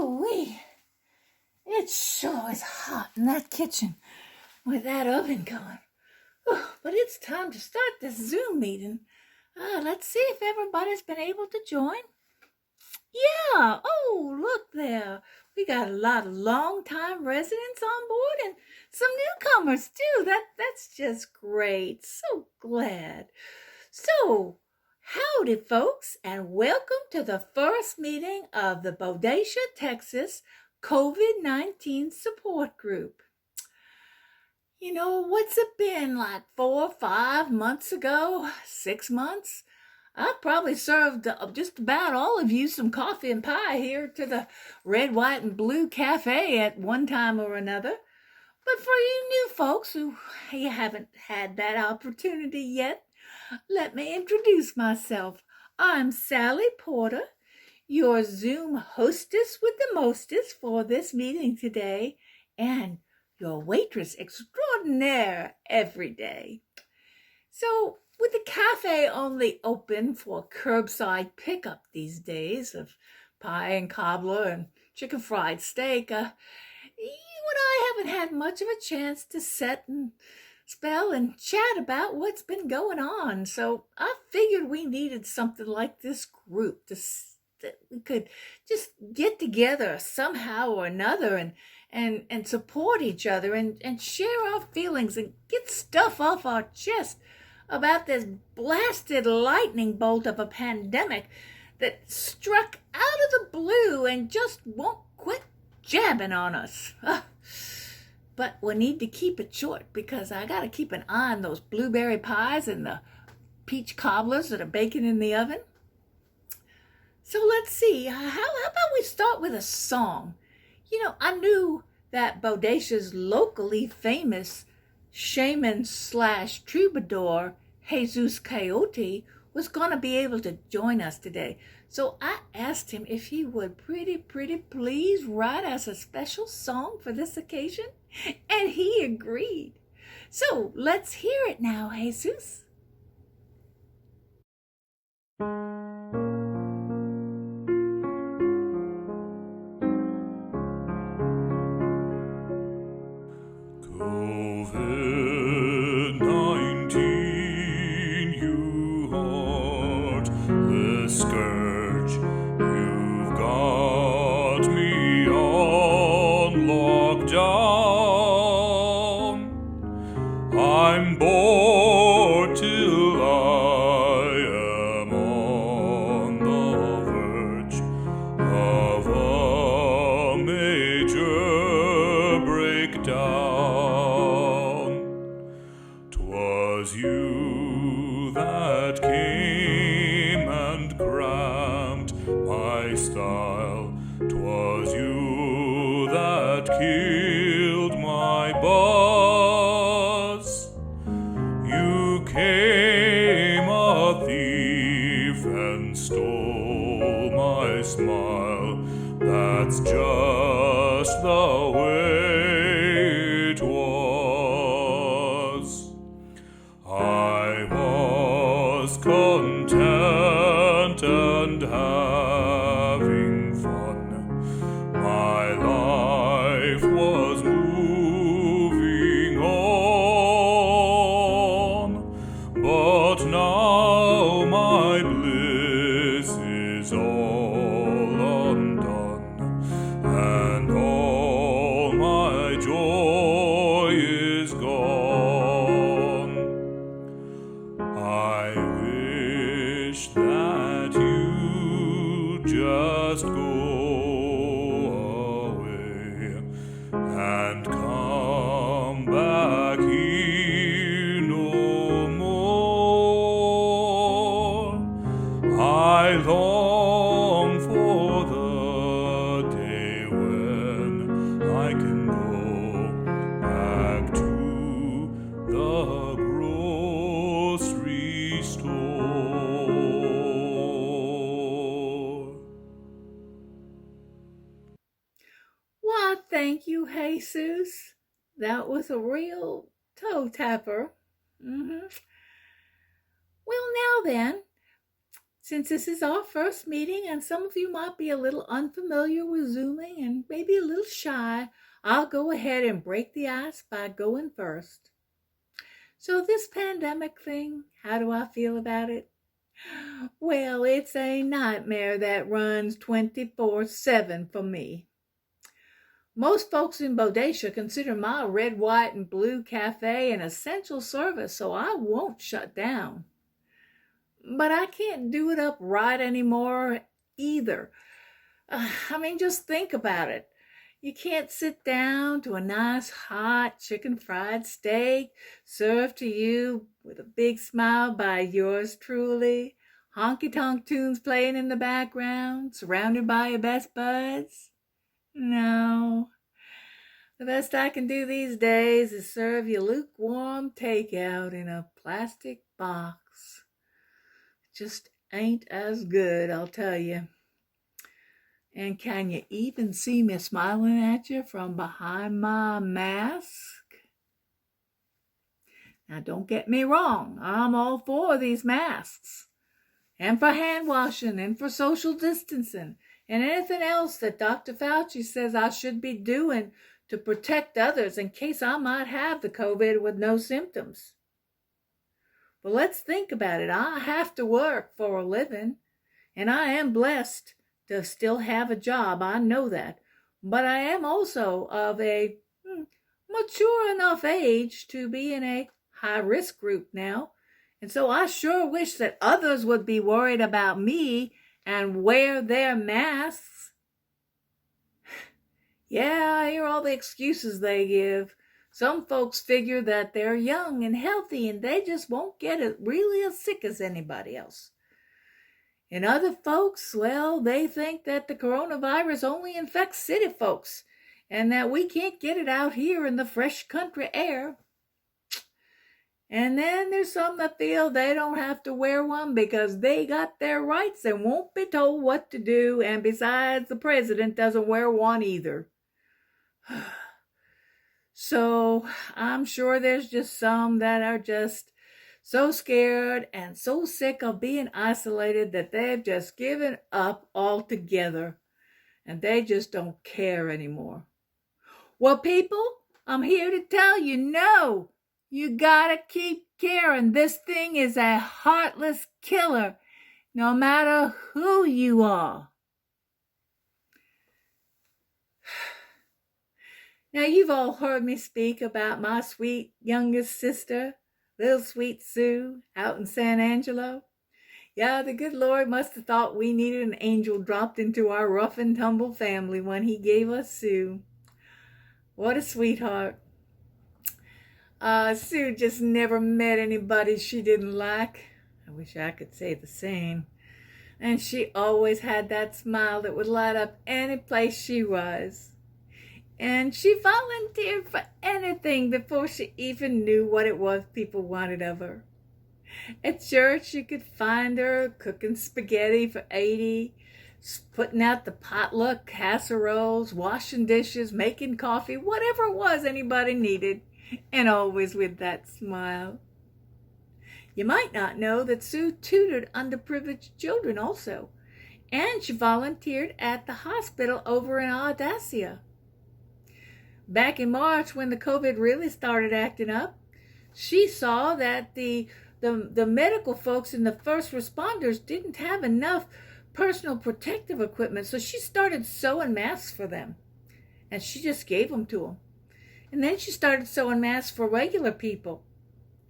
Ooh-wee. It sure is hot in that kitchen with that oven going. But it's time to start this Zoom meeting. Let's see if everybody's been able to join. Yeah, oh, look there. We got a lot of long-time residents on board and some newcomers too. That's just great. So glad. So, howdy folks, and welcome to the first meeting of the Bodacia, Texas COVID-19 support group. You know, what's it been, like 4 or 5 months ago? 6 months? I've probably served just about all of you some coffee and pie here to the Red, White, and Blue Cafe at one time or another. But for you new folks who haven't had that opportunity yet, let me introduce myself. I'm Sally Porter, your Zoom hostess with the mostest for this meeting today, and your waitress extraordinaire every day. So, with the cafe only open for curbside pickup these days of pie and cobbler and chicken fried steak, you and I haven't had much of a chance to sit and spell and chat about what's been going on. So I figured we needed something like this group that we could just get together somehow or another and support each other and share our feelings and get stuff off our chest about this blasted lightning bolt of a pandemic that struck out of the blue and just won't quit jabbing on us. But we need to keep it short because I got to keep an eye on those blueberry pies and the peach cobblers that are baking in the oven. So let's see, how about we start with a song? You know, I knew that Bodacia's locally famous shaman/troubadour, Jesus Coyote, was going to be able to join us today. So I asked him if he would pretty please write us a special song for this occasion, and he agreed. So let's hear it now, Jesus. COVID-19, you heartless scourge, you've got me on lockdown. I'm bored till I am on the verge of a major breakdown. 'Twas you that came and cramped my style. 'Twas you that killed my buzz. You came a thief and stole my smile. That's just the way it was. I was content and having fun. My life was moving on. But now my bliss is all undone, and all my joy is gone. I wish that you just go away and come back here no more. I long for the day when I can go back to the grocery store. Why, thank you, Jesus. That was a real toe tapper. Well, now then, Since this is our first meeting and some of you might be a little unfamiliar with Zooming and maybe a little shy, I'll go ahead and break the ice by going first. So this pandemic thing, how do I feel about it? Well, it's a nightmare that runs 24/7 for me. Most folks in Bodacia consider my red, white, and blue cafe an essential service, so I won't shut down. But I can't do it up right anymore either. Just think about it. You can't sit down to a nice hot chicken fried steak served to you with a big smile by yours truly, honky-tonk tunes playing in the background, surrounded by your best buds. No. The best I can do these days is serve you lukewarm takeout in a plastic box. It just ain't as good, I'll tell you. And can you even see me smiling at you from behind my mask? Now, don't get me wrong. I'm all for these masks. And for hand washing and for social distancing and anything else that Dr. Fauci says I should be doing to protect others in case I might have the COVID with no symptoms. But let's think about it. I have to work for a living, and I am blessed to still have a job. I know that. But I am also of a mature enough age to be in a high-risk group now. And so I sure wish that others would be worried about me and wear their masks. Yeah, I hear all the excuses they give. Some folks figure that they're young and healthy and they just won't get it really as sick as anybody else. And other folks, well, they think that the coronavirus only infects city folks and that we can't get it out here in the fresh country air. And then there's some that feel they don't have to wear one because they got their rights and won't be told what to do. And besides, the president doesn't wear one either. So I'm sure there's just some that are just so scared and so sick of being isolated that they've just given up altogether and they just don't care anymore. Well, people, I'm here to tell you, no, you gotta keep caring. This thing is a heartless killer, no matter who you are. Now, you've all heard me speak about my sweet youngest sister, little sweet Sue, out in San Angelo. Yeah, the good Lord must have thought we needed an angel dropped into our rough and tumble family when he gave us Sue. What a sweetheart. Sue just never met anybody she didn't like. I wish I could say the same. And she always had that smile that would light up any place she was. And she volunteered for anything before she even knew what it was people wanted of her. At church, you could find her cooking spaghetti for 80, putting out the potluck casseroles, washing dishes, making coffee, whatever it was anybody needed, and always with that smile. You might not know that Sue tutored underprivileged children also, and she volunteered at the hospital over in Bodacia. Back in March, when the COVID really started acting up, she saw that the medical folks and the first responders didn't have enough personal protective equipment, so she started sewing masks for them, and she just gave them to them. And then she started sewing masks for regular people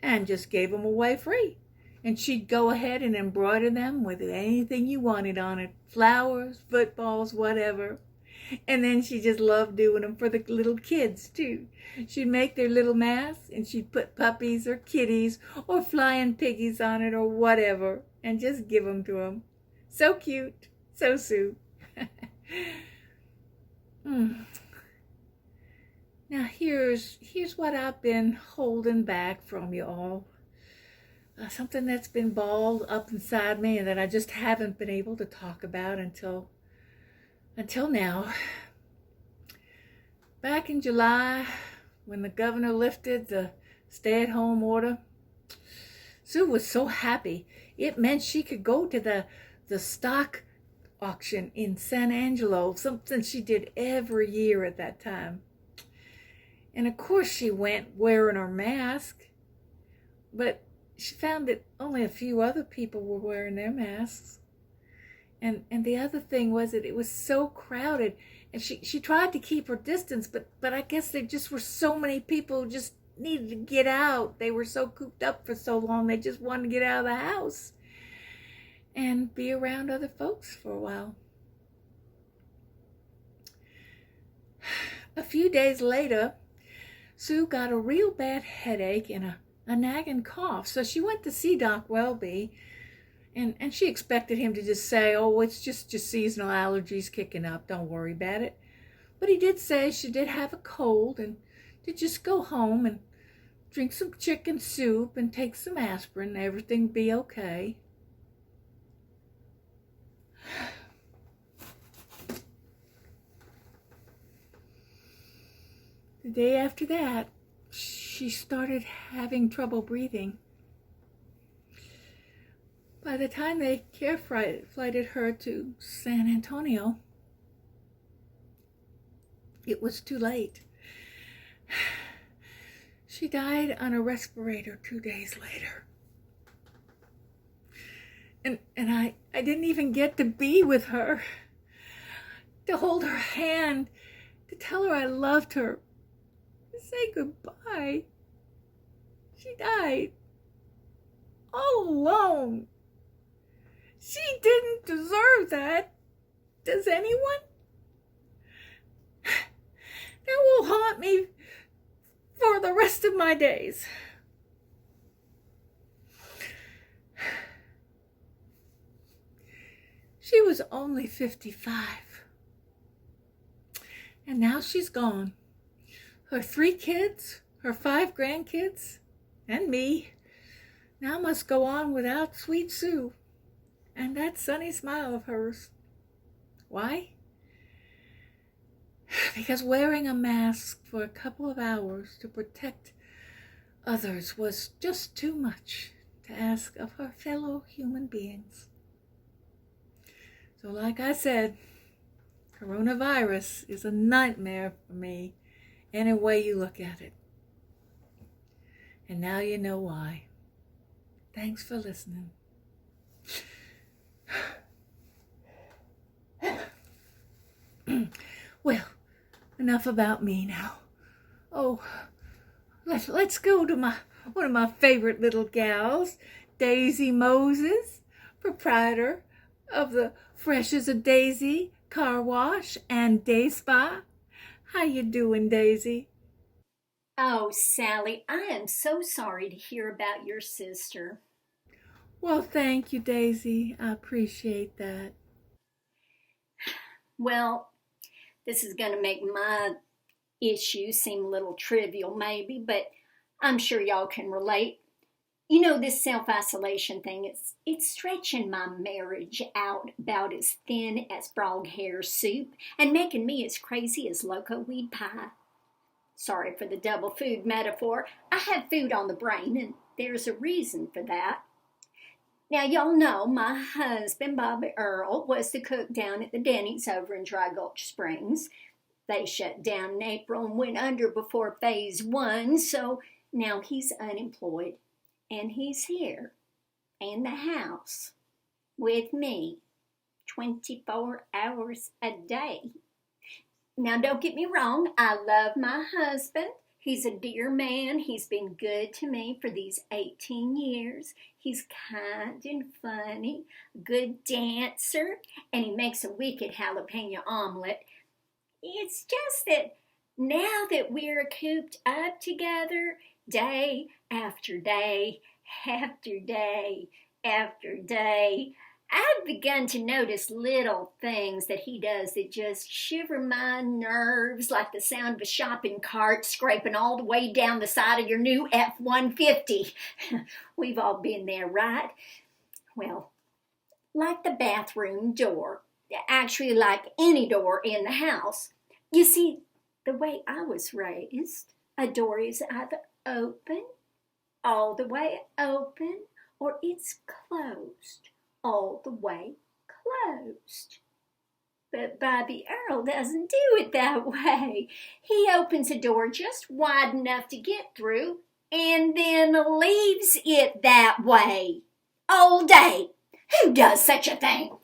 and just gave them away free. And she'd go ahead and embroider them with anything you wanted on it, flowers, footballs, whatever. And then she just loved doing them for the little kids, too. She'd make their little masks, and she'd put puppies or kitties or flying piggies on it or whatever, and just give them to them. So cute. So Sue. Now, here's what I've been holding back from you all. Something that's been balled up inside me and that I just haven't been able to talk about until now. Back in July, when the governor lifted the stay-at-home order, Sue was so happy. It meant she could go to the stock auction in San Angelo, something she did every year at that time. And of course she went wearing her mask, but she found that only a few other people were wearing their masks. And the other thing was that it was so crowded, and she tried to keep her distance, but I guess there just were so many people who just needed to get out. They were so cooped up for so long, they just wanted to get out of the house and be around other folks for a while. A few days later, Sue got a real bad headache and a nagging cough, so she went to see Doc Welby, and she expected him to just say, oh, it's just seasonal allergies kicking up, don't worry about it. But he did say she did have a cold and to just go home and drink some chicken soup and take some aspirin, and everything would be okay. The day after that, she started having trouble breathing. By the time they care flighted her to San Antonio, it was too late. She died on a respirator 2 days later. And I didn't even get to be with her, to hold her hand, to tell her I loved her, to say goodbye. She died all alone. She didn't deserve that. Does anyone? That will haunt me for the rest of my days. She was only 55. And now she's gone. Her 3 kids, her 5 grandkids, and me now must go on without sweet Sue and that sunny smile of hers. Why? Because wearing a mask for a couple of hours to protect others was just too much to ask of her fellow human beings. So like I said, coronavirus is a nightmare for me any way you look at it. And now you know why. Thanks for listening. Well, enough about me now. Oh, let's go to one of my favorite little gals, Daisy Moses, proprietor of the Fresh as a Daisy Car Wash and Day Spa. How you doing, Daisy? Oh, Sally, I am so sorry to hear about your sister. Well, thank you, Daisy. I appreciate that. Well, this is going to make my issue seem a little trivial, maybe, but I'm sure y'all can relate. You know, this self-isolation thing, it's stretching my marriage out about as thin as frog hair soup and making me as crazy as loco weed pie. Sorry for the double food metaphor. I have food on the brain, and there's a reason for that. Now, y'all know my husband, Bobby Earl, was the cook down at the Denny's over in Dry Gulch Springs. They shut down in April and went under before phase 1, so now he's unemployed. And he's here, in the house, with me, 24 hours a day. Now, don't get me wrong, I love my husband. He's a dear man. He's been good to me for these 18 years. He's kind and funny, a good dancer, and he makes a wicked jalapeno omelet. It's just that now that we're cooped up together, day after day after day after day, I've begun to notice little things that he does that just shiver my nerves, like the sound of a shopping cart scraping all the way down the side of your new F-150. We've all been there, right? Well, like the bathroom door, actually like any door in the house. You see, the way I was raised, a door is either open, all the way open, or it's closed, all the way closed. But Bobby Earl doesn't do it that way. He opens a door just wide enough to get through and then leaves it that way all day. Who does such a thing?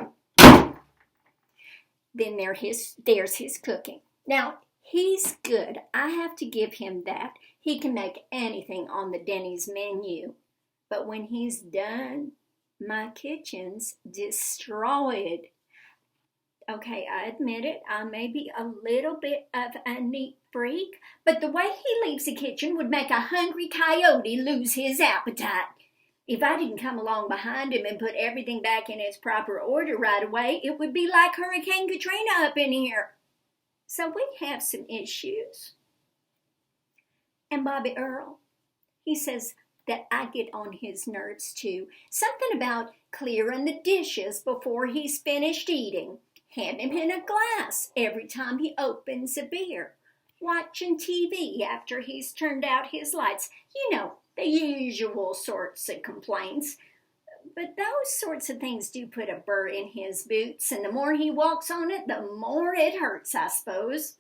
Then there's his cooking. Now, he's good. I have to give him that. He can make anything on the Denny's menu. But when he's done, my kitchen's destroyed. Okay, I admit it. I may be a little bit of a neat freak, but the way he leaves the kitchen would make a hungry coyote lose his appetite. If I didn't come along behind him and put everything back in its proper order right away, it would be like Hurricane Katrina up in here. So we have some issues. And Bobby Earl, he says that I get on his nerves too. Something about clearing the dishes before he's finished eating, handing him a glass every time he opens a beer, watching TV after he's turned out his lights. You know, the usual sorts of complaints. But those sorts of things do put a burr in his boots, and the more he walks on it, the more it hurts, I suppose.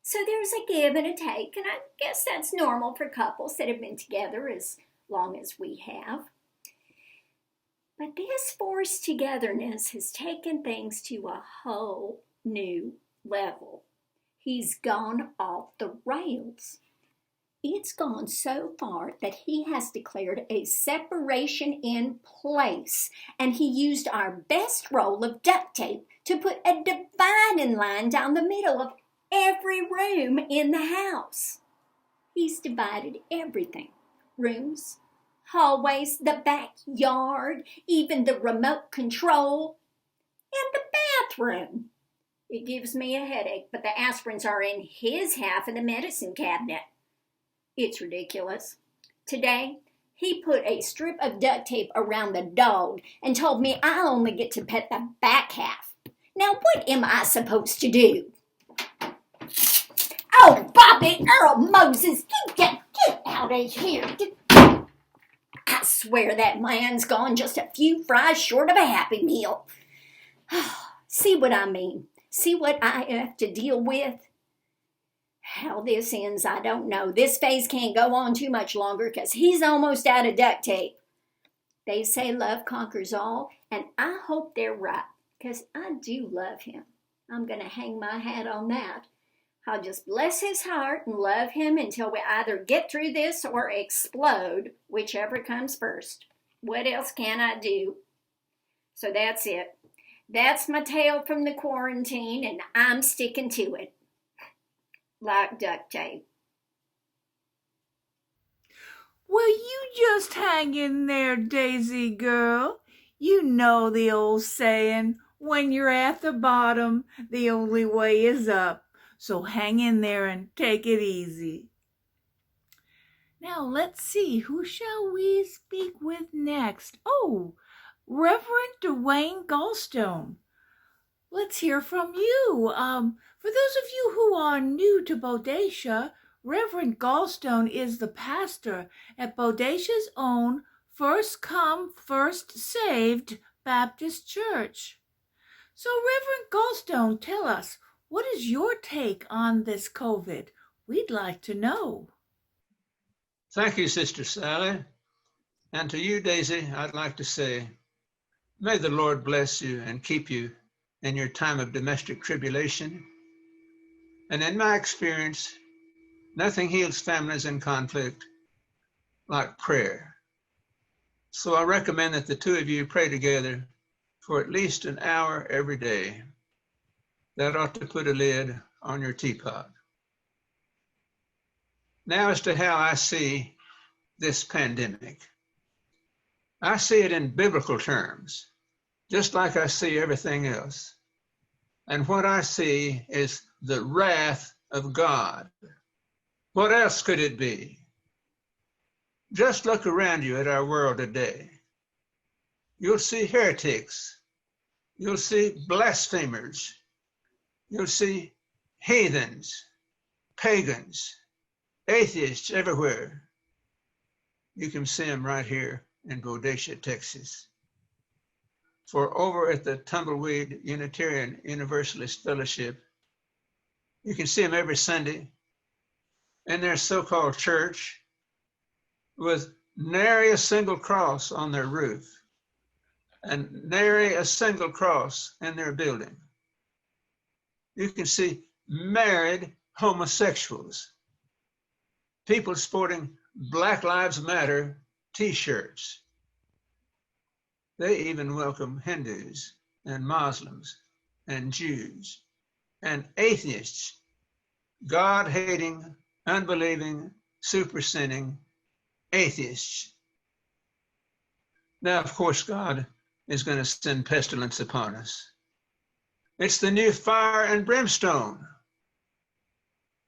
So there's a give and a take, and I guess that's normal for couples that have been together as long as we have. But this forced togetherness has taken things to a whole new level. He's gone off the rails. It's gone so far that he has declared a separation in place, and he used our best roll of duct tape to put a dividing line down the middle of every room in the house. He's divided everything. Rooms, hallways, the backyard, even the remote control, and the bathroom. It gives me a headache, but the aspirins are in his half of the medicine cabinet. It's ridiculous. Today, he put a strip of duct tape around the dog and told me I only get to pet the back half. Now, what am I supposed to do? Oh, Bobby Earl Moses, get out of here. I swear that man's gone just a few fries short of a Happy Meal. See what I mean? See what I have to deal with? How this ends, I don't know. This phase can't go on too much longer because he's almost out of duct tape. They say love conquers all, and I hope they're right because I do love him. I'm going to hang my hat on that. I'll just bless his heart and love him until we either get through this or explode, whichever comes first. What else can I do? So that's it. That's my tale from the quarantine, and I'm sticking to it. Like duct tape. Well, you just hang in there, Daisy girl. You know the old saying, when you're at the bottom, the only way is up. So hang in there and take it easy. Now let's see, who shall we speak with next? Oh, Reverend Dwayne Gallstone. Let's hear from you. For those of you who are new to Bodacia, Reverend Gallstone is the pastor at Bodacia's own First Come, First Saved Baptist Church. So, Reverend Gallstone, tell us, what is your take on this COVID? We'd like to know. Thank you, Sister Sally. And to you, Daisy, I'd like to say, may the Lord bless you and keep you in your time of domestic tribulation. And in my experience, nothing heals families in conflict like prayer. So I recommend that the two of you pray together for at least an hour every day. That ought to put a lid on your teapot. Now as to how I see this pandemic. I see it in biblical terms, just like I see everything else. And what I see is the wrath of God. What else could it be? Just look around you at our world today. You'll see heretics. You'll see blasphemers. You'll see heathens, pagans, atheists everywhere. You can see them right here in Bodacia, Texas. For over at the Tumbleweed Unitarian Universalist Fellowship, you can see them every Sunday in their so-called church with nary a single cross on their roof and nary a single cross in their building. You can see married homosexuals, people sporting Black Lives Matter t-shirts. They even welcome Hindus and Muslims and Jews and atheists, God-hating, unbelieving, super-sinning atheists. Now, of course, God is going to send pestilence upon us. It's the new fire and brimstone.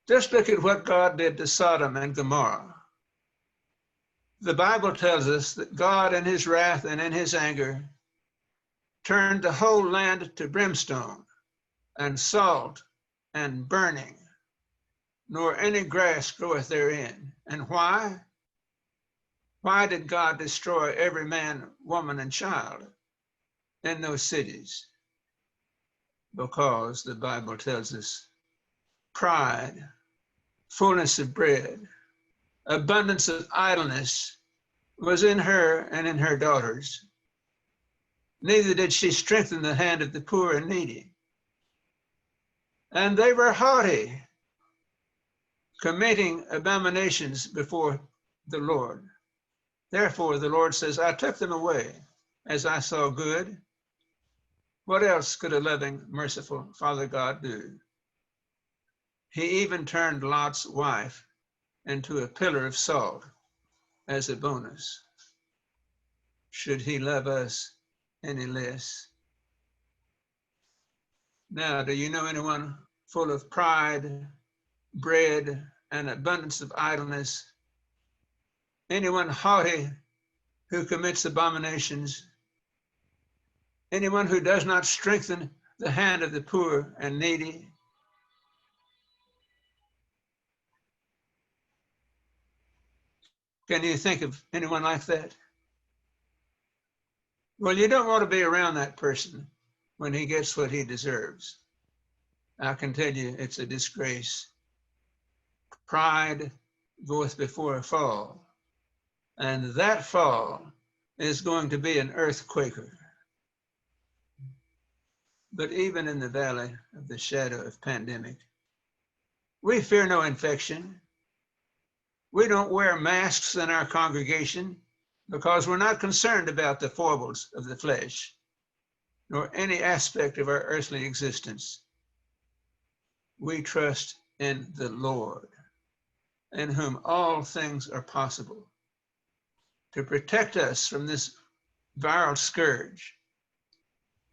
Just look at what God did to Sodom and Gomorrah. The Bible tells us that God in his wrath and in his anger turned the whole land to brimstone and salt and burning, nor any grass groweth therein. And why? Why did God destroy every man, woman, and child in those cities? Because the Bible tells us pride, fullness of bread, abundance of idleness was in her and in her daughters. Neither did she strengthen the hand of the poor and needy. And they were haughty, committing abominations before the Lord. Therefore, the Lord says, I took them away as I saw good. What else could a loving, merciful Father God do? He even turned Lot's wife into a pillar of salt as a bonus. Should he love us any less? Now, do you know anyone full of pride, bread, and abundance of idleness? Anyone haughty who commits abominations? Anyone who does not strengthen the hand of the poor and needy? Can you think of anyone like that? Well, you don't want to be around that person when he gets what he deserves. I can tell you it's a disgrace. Pride goeth before a fall, and that fall is going to be an earthquaker. But even in the valley of the shadow of pandemic, we fear no infection. We don't wear masks in our congregation because we're not concerned about the foibles of the flesh, nor any aspect of our earthly existence. We trust in the Lord, in whom all things are possible, to protect us from this viral scourge.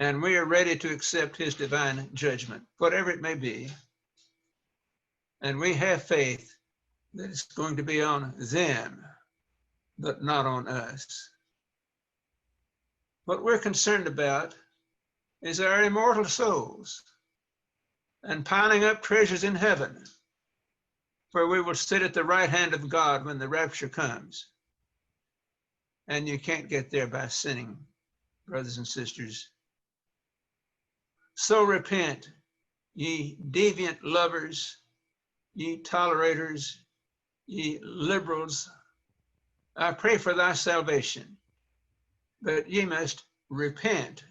And we are ready to accept his divine judgment, whatever it may be. And we have faith that it's going to be on them, but not on us. What we're concerned about is our immortal souls and piling up treasures in heaven, where we will sit at the right hand of God when the rapture comes. And you can't get there by sinning, brothers and sisters. So repent, ye deviant lovers, ye tolerators, ye liberals. I pray for thy salvation, but ye must repent.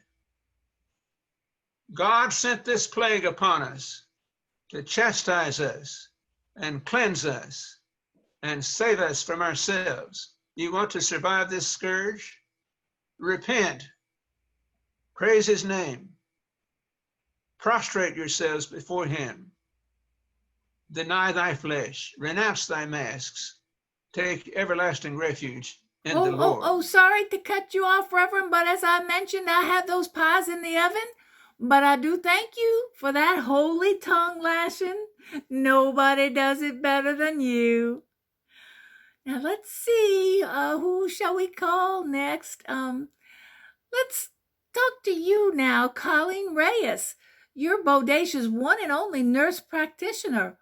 God sent this plague upon us to chastise us and cleanse us and save us from ourselves. You want to survive this scourge? Repent. Praise his name. Prostrate yourselves before him. Deny thy flesh. Renounce thy masks. Take everlasting refuge in the Lord. Sorry to cut you off, Reverend, but as I mentioned, I have those pies in the oven. But I do thank you for that holy tongue lashing. Nobody does it better than you. Now let's see, who shall we call next? Let's talk to you now, Colleen Reyes. You're Bodacia's one and only nurse practitioner.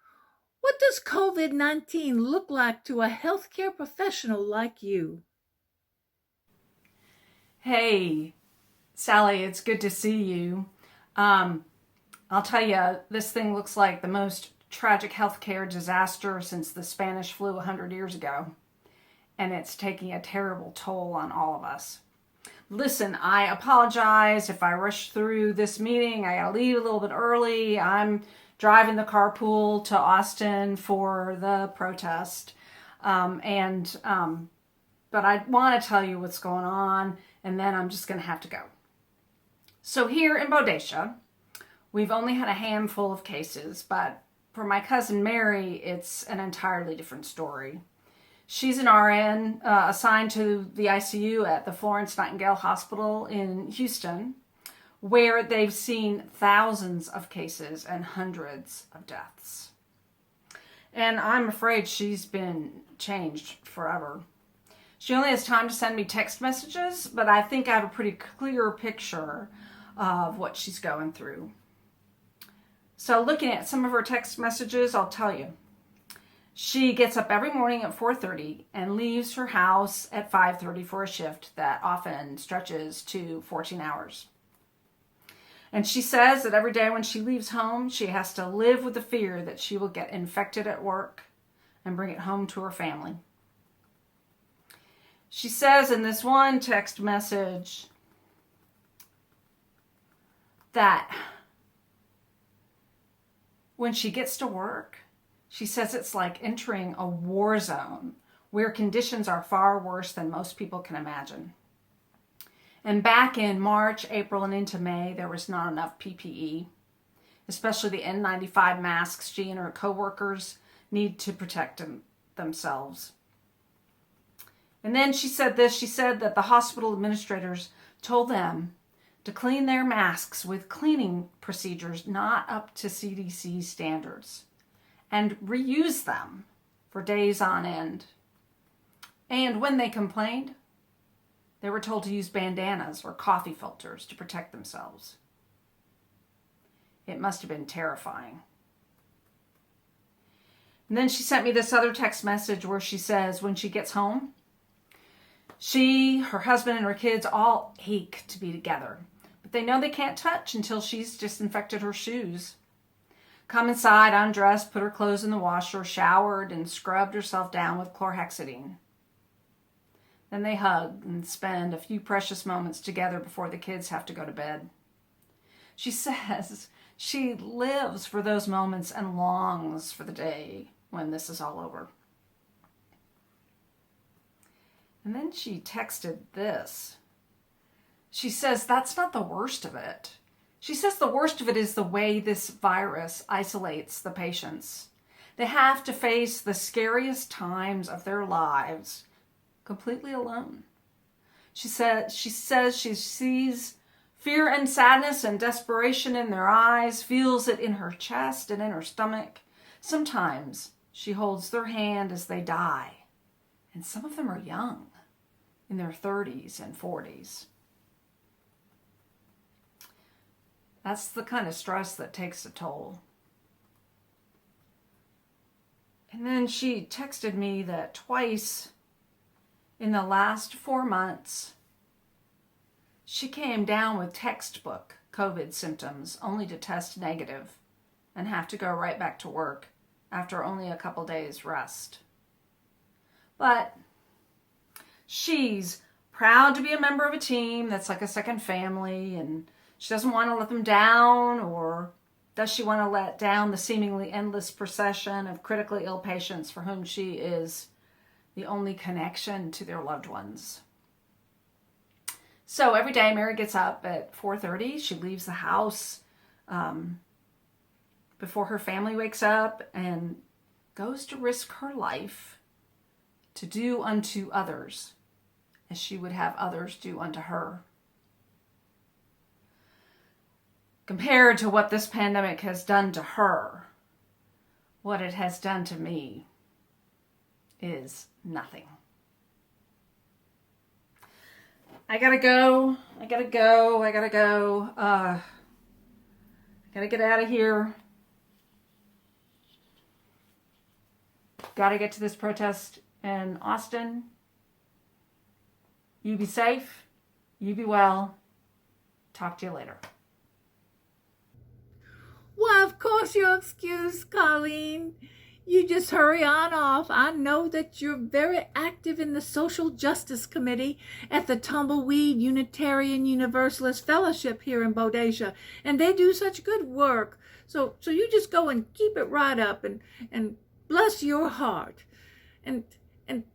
What does COVID-19 look like to a healthcare professional like you? Hey, Sally, it's good to see you. I'll tell you, this thing looks like the most tragic healthcare disaster since the Spanish flu 100 years ago. And it's taking a terrible toll on all of us. Listen, I apologize if I rush through this meeting. I gotta leave a little bit early. I'm driving the carpool to Austin for the protest. But I want to tell you what's going on, and then I'm just going to have to go. So here in Bodacia, we've only had a handful of cases, but for my cousin Mary, it's an entirely different story. She's an RN assigned to the ICU at the Florence Nightingale Hospital in Houston, where they've seen thousands of cases and hundreds of deaths. And I'm afraid she's been changed forever. She only has time to send me text messages, but I think I have a pretty clear picture of what she's going through. So looking at some of her text messages, I'll tell you. She gets up every morning at 4:30 and leaves her house at 5:30 for a shift that often stretches to 14 hours. And she says that every day when she leaves home, she has to live with the fear that she will get infected at work and bring it home to her family. She says in this one text message that when she gets to work, she says it's like entering a war zone where conditions are far worse than most people can imagine. And back in March, April, and into May, there was not enough PPE, especially the N95 masks she and her coworkers need to protect themselves. And then she said this, she said that the hospital administrators told them to clean their masks with cleaning procedures not up to CDC standards and reuse them for days on end. And when they complained, they were told to use bandanas or coffee filters to protect themselves. It must have been terrifying. And then she sent me this other text message where she says when she gets home, she, her husband, and her kids all ache to be together, but they know they can't touch until she's disinfected her shoes. Come inside, undressed, put her clothes in the washer, showered, and scrubbed herself down with chlorhexidine. Then they hug and spend a few precious moments together before the kids have to go to bed. She says she lives for those moments and longs for the day when this is all over. And then she texted this. She says that's not the worst of it. She says the worst of it is the way this virus isolates the patients. They have to face the scariest times of their lives completely alone. She says she sees fear and sadness and desperation in their eyes, feels it in her chest and in her stomach. Sometimes she holds their hand as they die, and some of them are young, in their 30s and 40s. That's the kind of stress that takes a toll. And then she texted me that twice in the last 4 months, she came down with textbook COVID symptoms only to test negative and have to go right back to work after only a couple days rest. But she's proud to be a member of a team that's like a second family, and she doesn't want to let them down, or does she want to let down the seemingly endless procession of critically ill patients for whom she is the only connection to their loved ones? So every day Mary gets up at 4:30. She leaves the house before her family wakes up and goes to risk her life to do unto others as she would have others do unto her. Compared to what this pandemic has done to her, what it has done to me is nothing. I gotta go. I gotta get out of here. Gotta get to this protest in Austin. You be safe. You be well. Talk to you later. Why, of course you're excused, Colleen. You just hurry on off. I know that you're very active in the Social Justice Committee at the Tumbleweed Unitarian Universalist Fellowship here in Bodacia, and they do such good work. So you just go and keep it right up, and bless your heart. And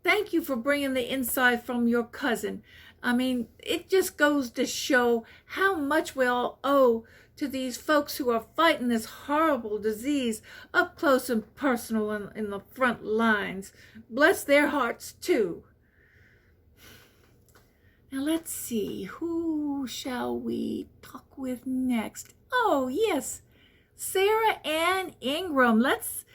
thank you for bringing the insight from your cousin. I mean, it just goes to show how much we all owe to these folks who are fighting this horrible disease up close and personal in the front lines. Bless their hearts too. Now let's see, who shall we talk with next? Oh yes, Sarah Ann Ingram. Let's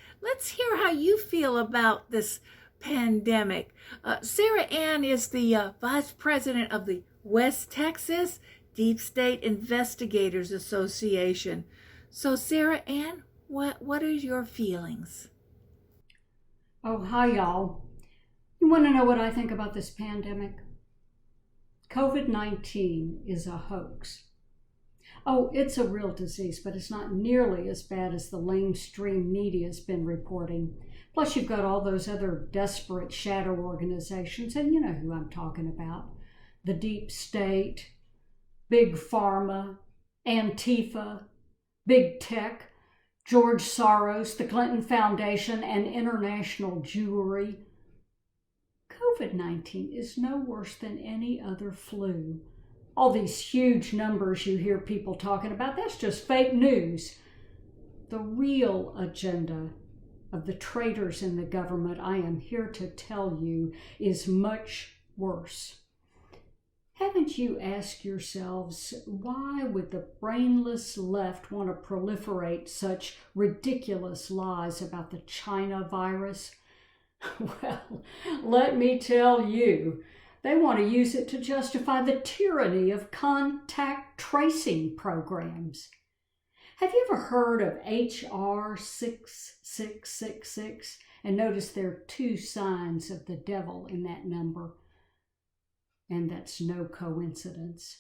hear how you feel about this pandemic. Sarah Ann is the vice president of the West Texas Deep State Investigators Association. So Sarah Ann, what are your feelings? Oh, hi y'all. You want to know what I think about this pandemic? COVID-19 is a hoax. Oh, it's a real disease, but it's not nearly as bad as the lamestream media's been reporting. Plus, you've got all those other desperate shadow organizations, and you know who I'm talking about. The Deep State, Big Pharma, Antifa, Big Tech, George Soros, the Clinton Foundation, and international Jewry. COVID-19 is no worse than any other flu. All these huge numbers you hear people talking about, that's just fake news. The real agenda of the traitors in the government, I am here to tell you, is much worse. Haven't you asked yourselves, why would the brainless left want to proliferate such ridiculous lies about the China virus? Well, let me tell you, they want to use it to justify the tyranny of contact tracing programs. Have you ever heard of HR 6666 and notice there are 2 signs of the devil in that number? And that's no coincidence.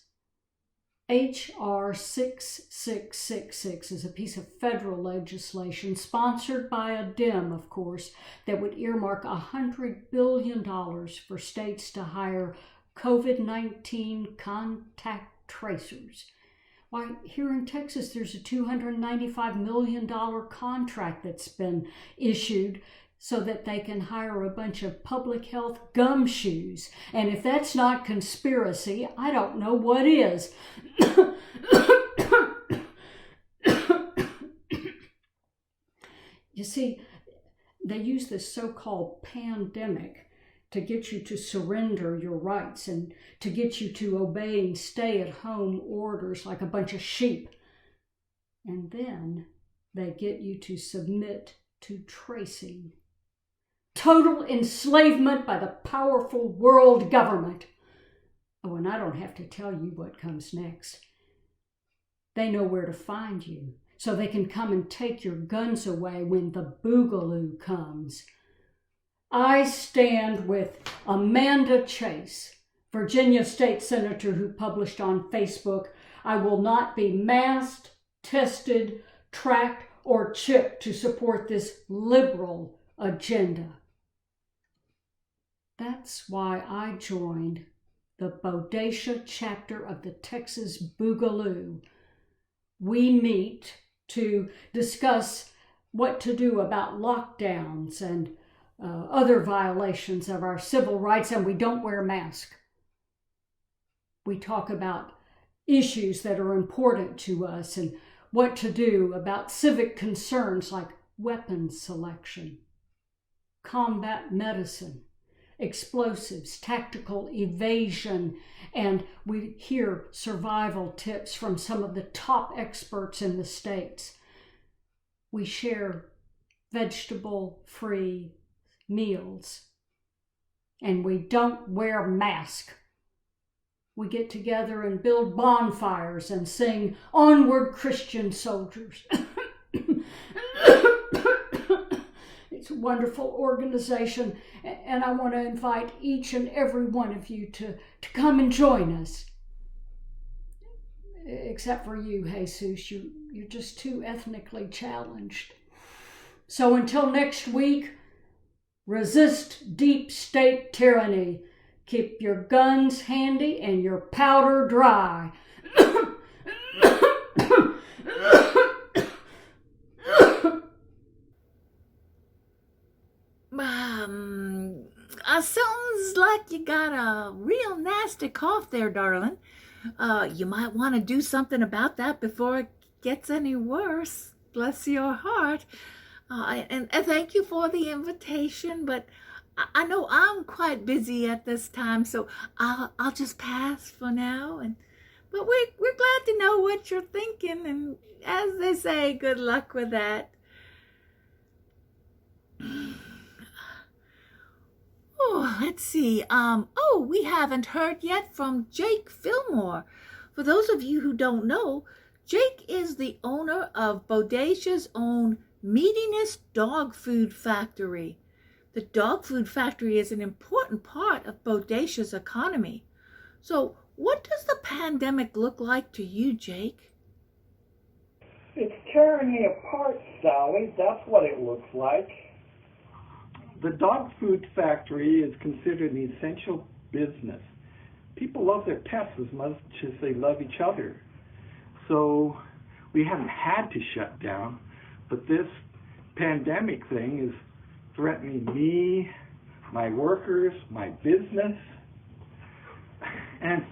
HR 6666 is a piece of federal legislation sponsored by a Dem, of course, that would earmark $100 billion for states to hire COVID-19 contact tracers. Why, here in Texas, there's a $295 million contract that's been issued so that they can hire a bunch of public health gumshoes. And if that's not conspiracy, I don't know what is. You see, they use this so-called pandemic to get you to surrender your rights and to get you to obeying stay-at-home orders like a bunch of sheep. And then they get you to submit to tracing. Total enslavement by the powerful world government. Oh, and I don't have to tell you what comes next. They know where to find you, so they can come and take your guns away when the boogaloo comes. I stand with Amanda Chase, Virginia State Senator, who published on Facebook, "I will not be masked, tested, tracked, or chipped to support this liberal agenda." That's why I joined the Bodacia chapter of the Texas Boogaloo. We meet to discuss what to do about lockdowns and other violations of our civil rights, and we don't wear masks. We talk about issues that are important to us and what to do about civic concerns like weapons selection, combat medicine, explosives, tactical evasion, and we hear survival tips from some of the top experts in the states. We share vegetable-free meals, and we don't wear masks. We get together and build bonfires and sing "Onward, Christian Soldiers." It's a wonderful organization, and I want to invite each and every one of you to come and join us. except for you, Jesus. You're just too ethnically challenged. So until next week, resist deep state tyranny. Keep your guns handy and your powder dry. Sounds like you got a real nasty cough there, darling. You might want to do something about that before it gets any worse. Bless your heart. And thank you for the invitation, but I know I'm quite busy at this time, so I'll just pass for now. But we're glad to know what you're thinking, and as they say, good luck with that. Oh, let's see. We haven't heard yet from Jake Fillmore. For those of you who don't know, Jake is the owner of Bodacia's own Meatiness Dog Food Factory. The dog food factory is an important part of Bodacia's economy. So, what does the pandemic look like to you, Jake? It's tearing me apart, Sally. That's what it looks like. The dog food factory is considered an essential business. People love their pets as much as they love each other. So we haven't had to shut down, but this pandemic thing is threatening me, my workers, my business, and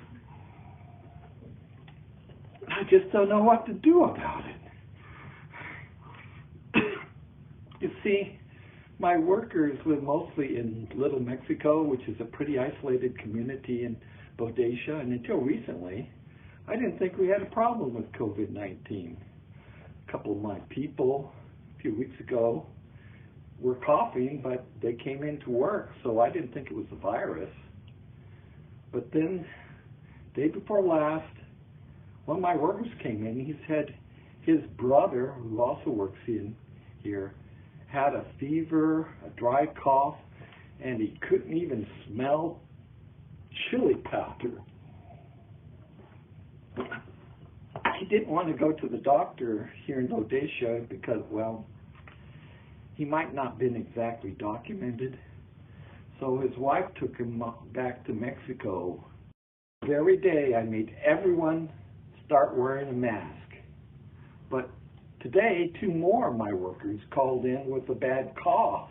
I just don't know what to do about it. You see, my workers live mostly in Little Mexico, which is a pretty isolated community in Bodacia, and until recently, I didn't think we had a problem with COVID-19. A couple of my people a few weeks ago were coughing, but they came into work, so I didn't think it was a virus. But then, day before last, one of my workers came in. He said his brother, who also works in here, had a fever, a dry cough, and he couldn't even smell chili powder. He didn't want to go to the doctor here in Bodacia because, well, he might not have been exactly documented. So his wife took him back to Mexico. Every day I made everyone start wearing a mask. But today, 2 more of my workers called in with a bad cough.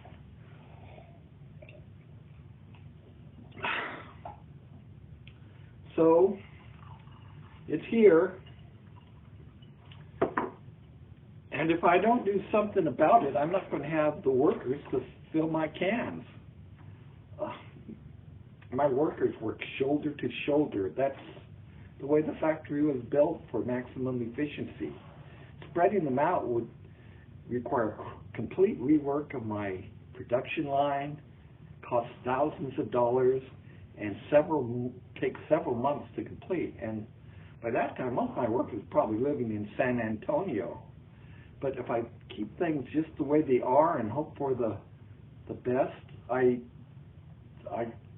So, it's here. And if I don't do something about it, I'm not going to have the workers to fill my cans. My workers work shoulder to shoulder. That's the way the factory was built for maximum efficiency. Spreading them out would require complete rework of my production line, cost thousands of dollars, and take several months to complete. And by that time, most of my workers are probably living in San Antonio. But if I keep things just the way they are and hope for the best, I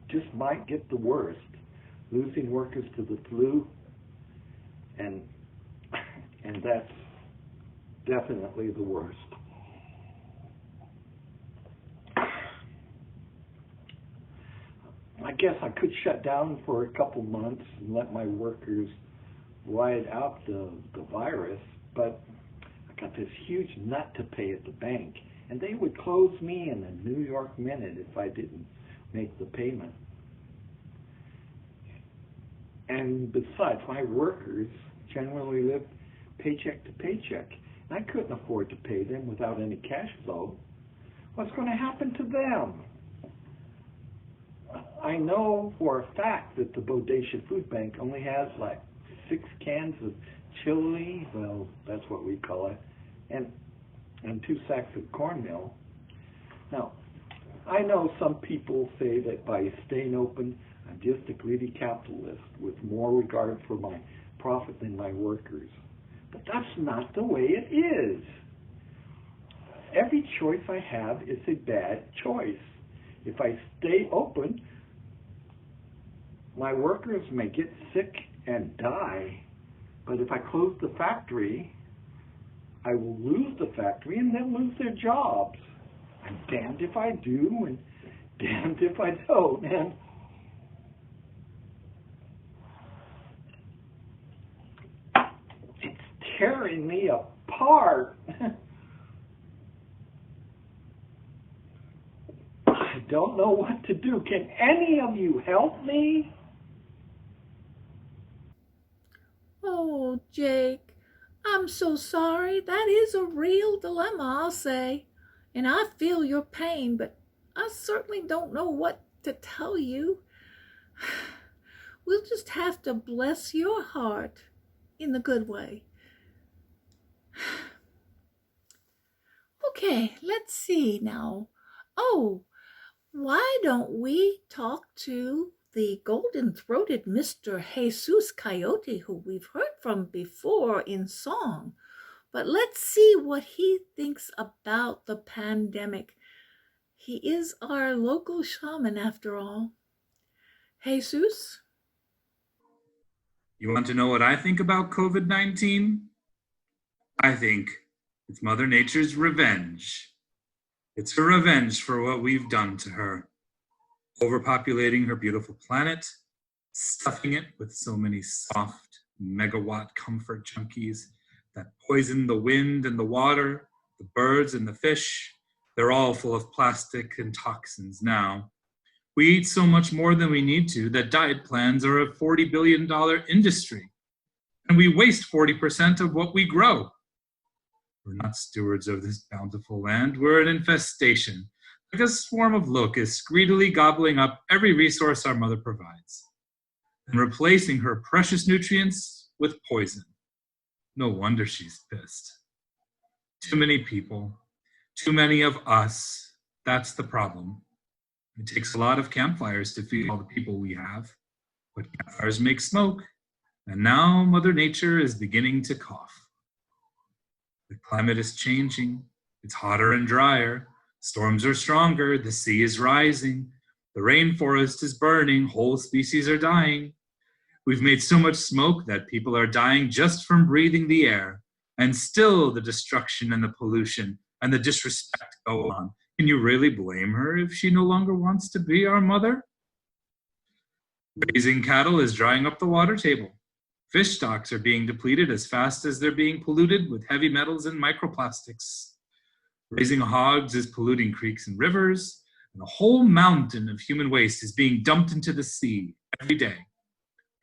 just might get the worst, losing workers to the flu, and that's definitely the worst. I guess I could shut down for a couple months and let my workers ride out the virus, but I got this huge nut to pay at the bank, and they would close me in a New York minute if I didn't make the payment. And besides, my workers generally live paycheck to paycheck, and I couldn't afford to pay them without any cash flow. What's going to happen to them? I know for a fact that the Bodacia Food Bank only has like 6 cans of chili, well, that's what we call it, and 2 sacks of cornmeal. Now, I know some people say that by staying open, I'm just a greedy capitalist with more regard for my profit than my workers. But that's not the way it is. Every choice I have is a bad choice. If I stay open, my workers may get sick and die, But if I close the factory, I will lose the factory and then lose their jobs. I'm damned if I do and damned if I don't. And it's tearing me apart. I don't know what to do. Can any of you help me? Oh, Jake, I'm so sorry. That is a real dilemma, I'll say. And I feel your pain, but I certainly don't know what to tell you. We'll just have to bless your heart in the good way. Okay, let's see now. Oh, why don't we talk to the golden-throated Mr. Jesus Coyote, who we've heard from before in song? But let's see what he thinks about the pandemic. He is our local shaman, after all. Jesus? You want to know what I think about COVID-19? I think it's Mother Nature's revenge. It's her revenge for what we've done to her. Overpopulating her beautiful planet, stuffing it with so many soft, megawatt comfort junkies that poison the wind and the water, the birds and the fish. They're all full of plastic and toxins now. We eat so much more than we need to that diet plans are a $40 billion industry. And we waste 40% of what we grow. We're not stewards of this bountiful land. We're an infestation, like a swarm of locusts greedily gobbling up every resource our mother provides and replacing her precious nutrients with poison. No wonder she's pissed. Too many people, too many of us, that's the problem. It takes a lot of campfires to feed all the people we have, but campfires make smoke, and now Mother Nature is beginning to cough. The climate is changing. It's hotter and drier. Storms are stronger. The sea is rising. The rainforest is burning. Whole species are dying. We've made so much smoke that people are dying just from breathing the air. And still the destruction and the pollution and the disrespect go on. Can you really blame her if she no longer wants to be our mother? Raising cattle is drying up the water table. Fish stocks are being depleted as fast as they're being polluted with heavy metals and microplastics. Raising hogs is polluting creeks and rivers, and a whole mountain of human waste is being dumped into the sea every day.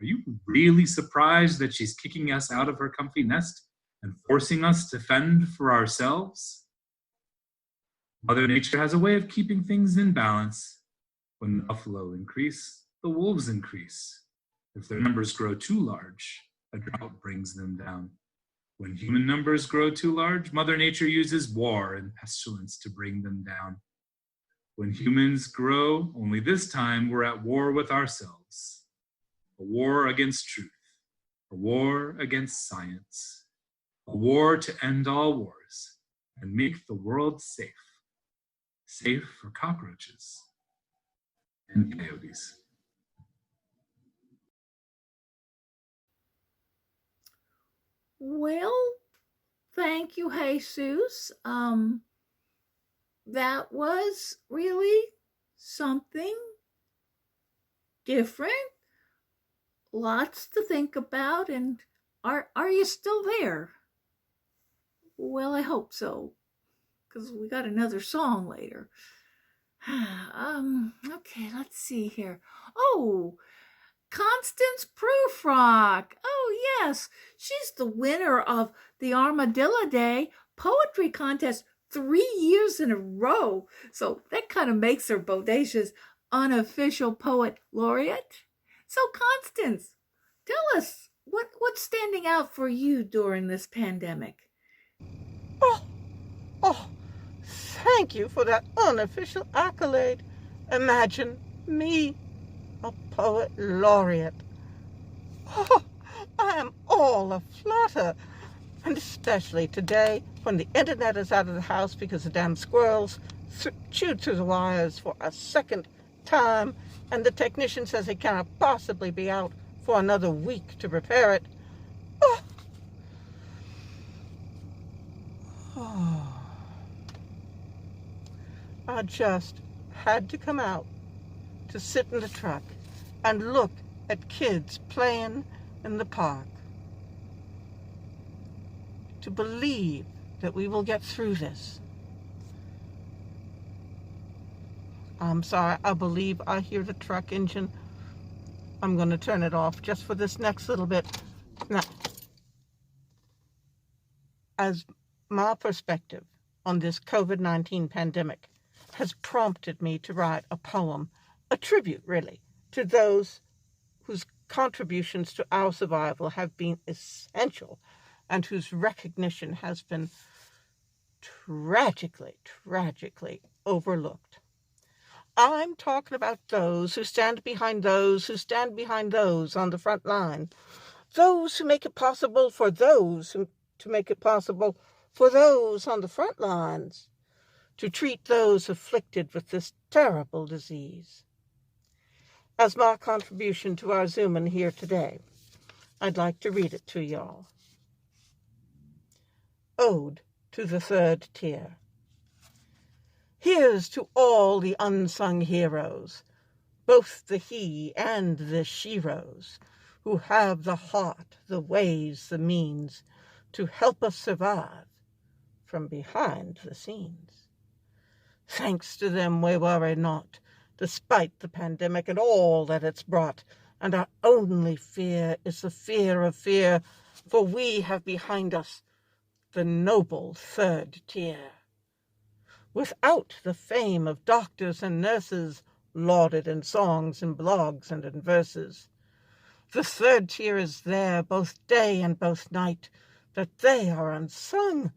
Are you really surprised that she's kicking us out of her comfy nest and forcing us to fend for ourselves? Mother Nature has a way of keeping things in balance. When the buffalo increase, the wolves increase. If their numbers grow too large, a drought brings them down. When human numbers grow too large, Mother Nature uses war and pestilence to bring them down. When humans grow, only this time we're at war with ourselves. A war against truth, a war against science, a war to end all wars and make the world safe. Safe for cockroaches and coyotes. Well, thank you, Jesus. That was really something different. Lots to think about. And are you still there? Well, I hope so, because we got another song later. Okay, let's see here. Oh, Constance Prufrock. Oh, yes. She's the winner of the Armadillo Day Poetry Contest 3 years in a row. So that kind of makes her Bodacia's unofficial poet laureate. So, Constance, tell us, what's standing out for you during this pandemic? Oh, thank you for that unofficial accolade. Imagine me, a poet laureate. Oh, I am all aflutter. And especially today, when the internet is out of the house because the damn squirrels chewed through the wires for a second time, and the technician says it cannot possibly be out for another week to repair it. Oh, I just had to come out to sit in the truck and look at kids playing in the park. To believe that we will get through this. I'm sorry, I believe I hear the truck engine. I'm going to turn it off just for this next little bit. Now, as my perspective on this COVID-19 pandemic has prompted me to write a poem, a tribute really, to those whose contributions to our survival have been essential and whose recognition has been tragically overlooked. I'm talking about those who stand behind those who stand behind those on the front line, those who make it possible for those to make it possible for those on the front lines to treat those afflicted with this terrible disease. As my contribution to our Zoom-in here today, I'd like to read it to y'all. Ode to the Third Tier. Here's to all the unsung heroes, both the he and the sheroes, who have the heart, the ways, the means to help us survive from behind the scenes. Thanks to them we worry not, despite the pandemic and all that it's brought, and our only fear is the fear of fear, for we have behind us the noble third tier. Without the fame of doctors and nurses, lauded in songs and blogs and in verses, the third tier is there both day and both night. That they are unsung,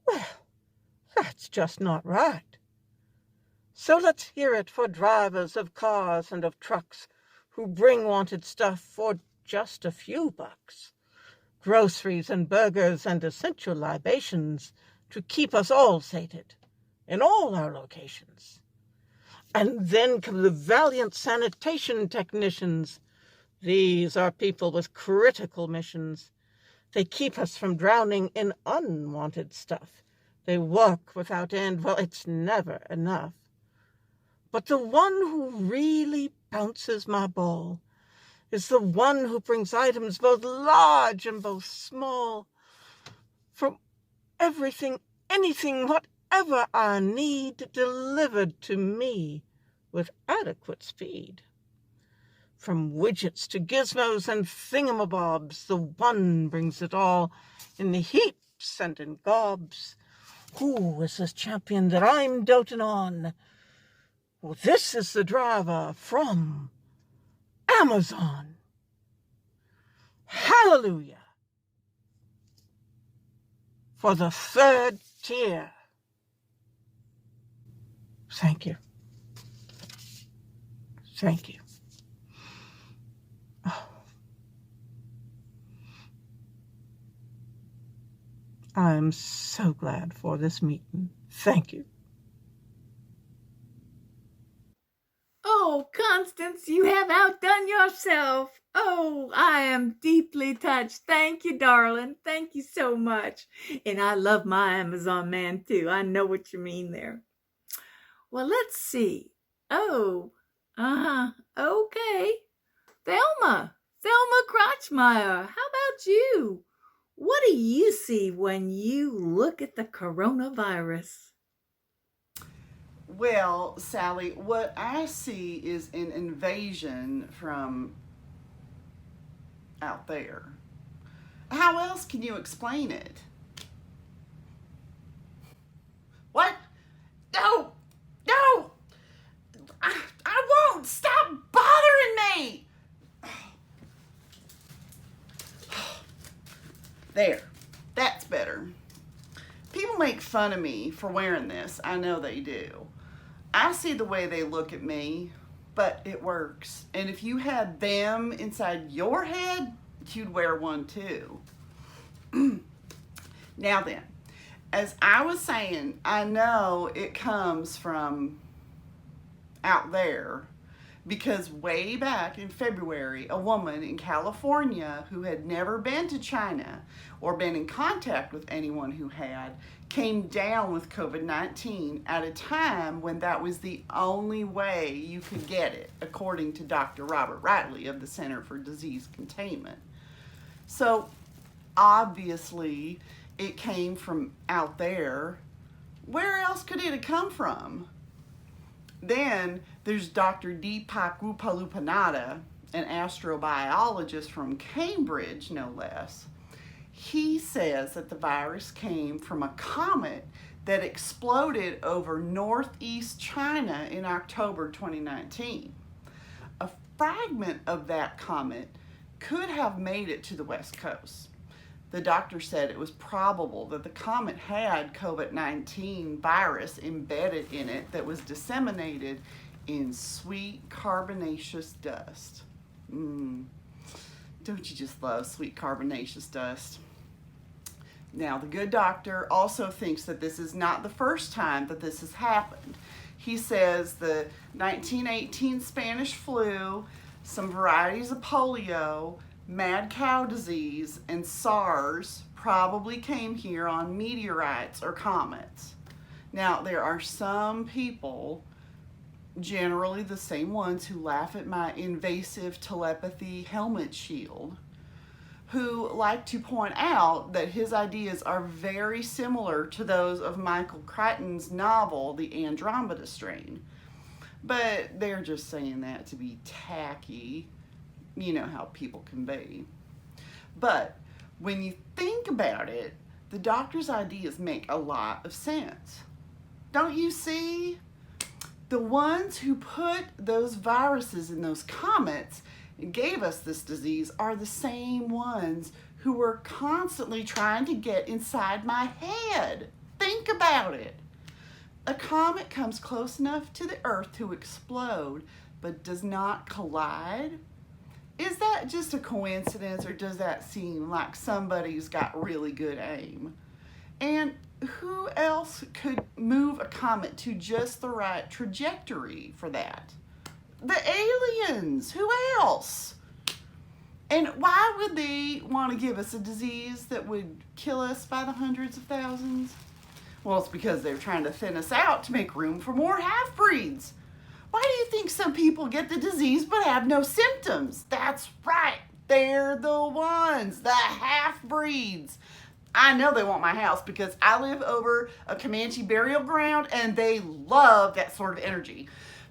well, that's just not right. So let's hear it for drivers of cars and of trucks who bring wanted stuff for just a few bucks. Groceries and burgers and essential libations to keep us all sated in all our locations. And then come the valiant sanitation technicians. These are people with critical missions. They keep us from drowning in unwanted stuff. They work without end. Well, it's never enough. But the one who really bounces my ball is the one who brings items both large and both small. From everything, anything, whatever I need, delivered to me with adequate speed. From widgets to gizmos and thingamabobs, the one brings it all in heaps and in gobs. Who is this champion that I'm doting on? Well, this is the driver from Amazon. Hallelujah for the third tier. Thank you. Thank you. Oh. I am so glad for this meeting. Thank you. Oh, Constance, you have outdone yourself. Oh, I am deeply touched. Thank you, darling. Thank you so much. And I love my Amazon man, too. I know what you mean there. Well, let's see. Oh, okay. Thelma Crotchmeyer, how about you? What do you see when you look at the coronavirus? Well, Sally, what I see is an invasion from out there. How else can you explain it? What? No! No! I won't! Stop bothering me! There. That's better. People make fun of me for wearing this. I know they do. I see the way they look at me, but it works. And if you had them inside your head, you'd wear one too. Now then, as I was saying, I know it comes from out there because way back in February, a woman in California who had never been to China or been in contact with anyone who had came down with COVID-19 at a time when that was the only way you could get it, according to Dr. Robert Riley of the Center for Disease Containment. So obviously it came from out there. Where else could it have come from? Then there's Dr. Deepak Rupalupanada, an astrobiologist from Cambridge, no less. He says that the virus came from a comet that exploded over northeast China in October 2019. A fragment of that comet could have made it to the West Coast. The doctor said it was probable that the comet had COVID-19 virus embedded in it that was disseminated in sweet carbonaceous dust. Don't you just love sweet carbonaceous dust? Now, the good doctor also thinks that this is not the first time that this has happened. He says the 1918 Spanish flu, some varieties of polio, mad cow disease, and SARS probably came here on meteorites or comets. Now, there are some people, generally the same ones who laugh at my invasive telepathy helmet shield, who like to point out that his ideas are very similar to those of Michael Crichton's novel, The Andromeda Strain. But they're just saying that to be tacky. You know how people can be. But when you think about it, the doctor's ideas make a lot of sense. Don't you see? The ones who put those viruses in those comets and gave us this disease are the same ones who were constantly trying to get inside my head. Think about it. A comet comes close enough to the Earth to explode, but does not collide. Is that just a coincidence, or does that seem like somebody's got really good aim? And who else could move a comet to just the right trajectory for that? The aliens. Who else? And why would they want to give us a disease that would kill us by the hundreds of thousands? Well, it's because they're trying to thin us out to make room for more half-breeds. Why do you think some people get the disease but have no symptoms? That's right. They're the ones, the half-breeds. I know they want my house because I live over a Comanche burial ground and they love that sort of energy.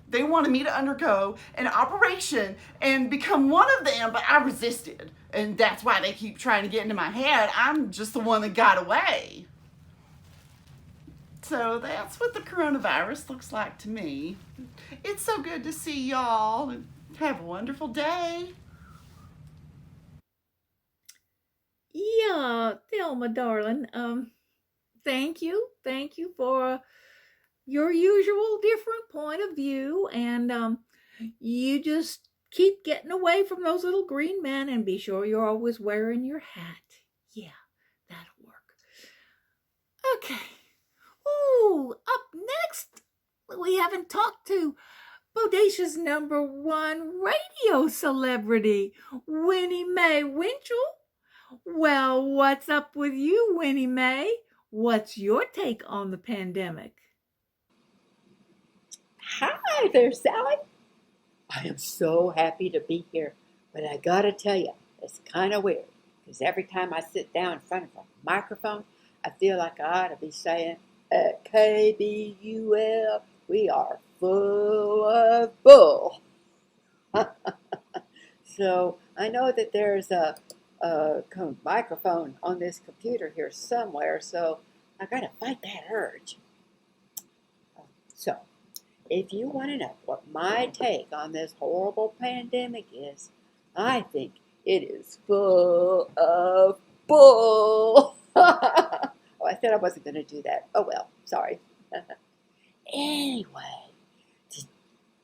They wanted me to undergo an operation and become one of them, but I resisted. And that's why they keep trying to get into my head. I'm just the one that got away. So that's what the coronavirus looks like to me. It's so good to see y'all, and have a wonderful day. Yeah, Thelma, darling. Thank you. Thank you for your usual different point of view. And you just keep getting away from those little green men and be sure you're always wearing your hat. Yeah, that'll work. Okay. Ooh, up next, we haven't talked to Bodacia's #1 radio celebrity, Winnie Mae Winchell. Well, what's up with you, Winnie Mae? What's your take on the pandemic? Hi there, Sally. I am so happy to be here, but I gotta tell you, it's kind of weird because every time I sit down in front of a microphone, I feel like I ought to be saying, at KBUL, we are full of bull. So I know that there's a microphone on this computer here somewhere, so I gotta fight that urge. So, if you want to know what my take on this horrible pandemic is, I think it is full of bull. Oh, I said I wasn't going to do that. Oh, well, sorry. Anyway,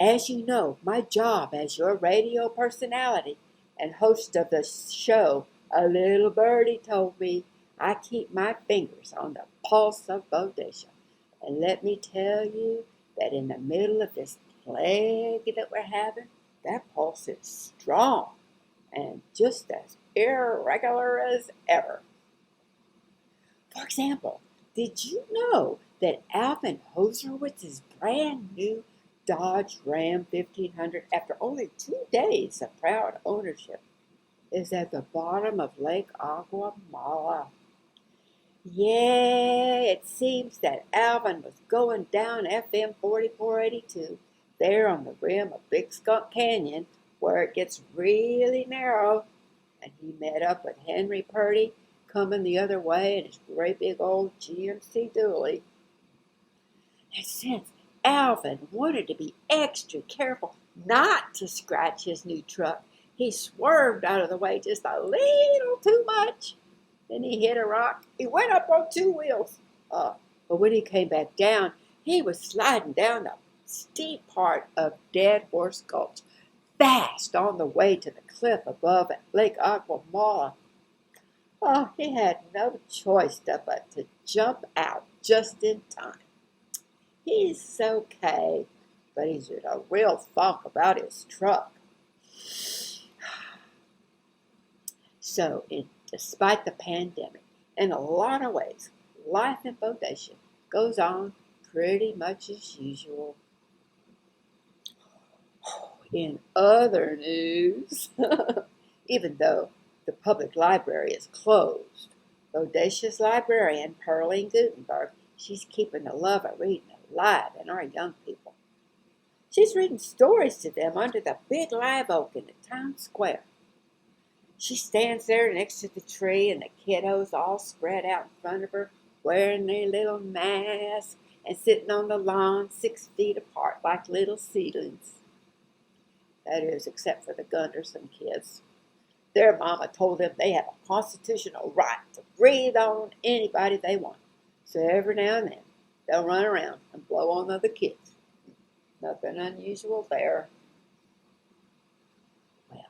as you know, my job as your radio personality and host of the show, a little birdie told me I keep my fingers on the pulse of Bodacia. And let me tell you that in the middle of this plague that we're having, that pulse is strong and just as irregular as ever. For example, did you know that Alvin Hoserwitz's brand new Dodge Ram 1500, after only 2 days of proud ownership, is at the bottom of Lake Aguamala? Yeah, it seems that Alvin was going down FM 4482 there on the rim of Big Skunk Canyon, where it gets really narrow, and he met up with Henry Purdy coming the other way in his great big old GMC dually. And since Alvin wanted to be extra careful not to scratch his new truck, he swerved out of the way just a little too much. Then he hit a rock. He went up on 2 wheels. But when he came back down, he was sliding down the steep part of Dead Horse Gulch, fast on the way to the cliff above at Lake Aguamala. He had no choice but to jump out just in time. He's okay, but he's in a real funk about his truck. So, despite the pandemic, in a lot of ways, life in Bodacia goes on pretty much as usual. In other news, even though the public library is closed, Bodacia's librarian, Pearline Gutenberg, she's keeping the love of reading alive in our young people. She's reading stories to them under the big live oak in the town square. She stands there next to the tree, and the kiddos all spread out in front of her, wearing their little masks and sitting on the lawn 6 feet apart like little seedlings. That is, except for the Gunderson kids. Their mama told them they have a constitutional right to breathe on anybody they want. So every now and then, they'll run around and blow on other kids. Nothing unusual there. Well,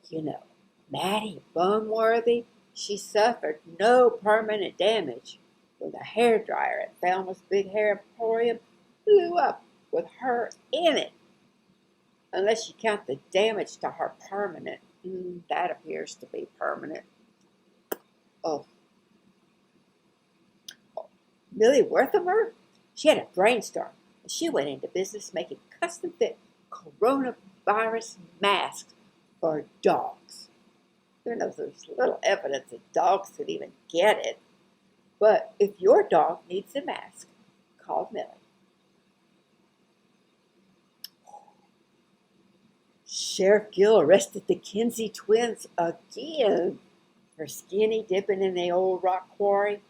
you know, Maddie Bumworthy, she suffered no permanent damage when the hairdryer at Thelma's Big Hair Emporium blew up with her in it. Unless you count the damage to her permanent. That appears to be permanent. Millie Werthimer, she had a brainstorm, and she went into business making custom-fit coronavirus masks for dogs. Who knows, there's little evidence that dogs could even get it. But if your dog needs a mask, call Millie. Sheriff Gill arrested the Kinsey twins again for skinny dipping in the old rock quarry,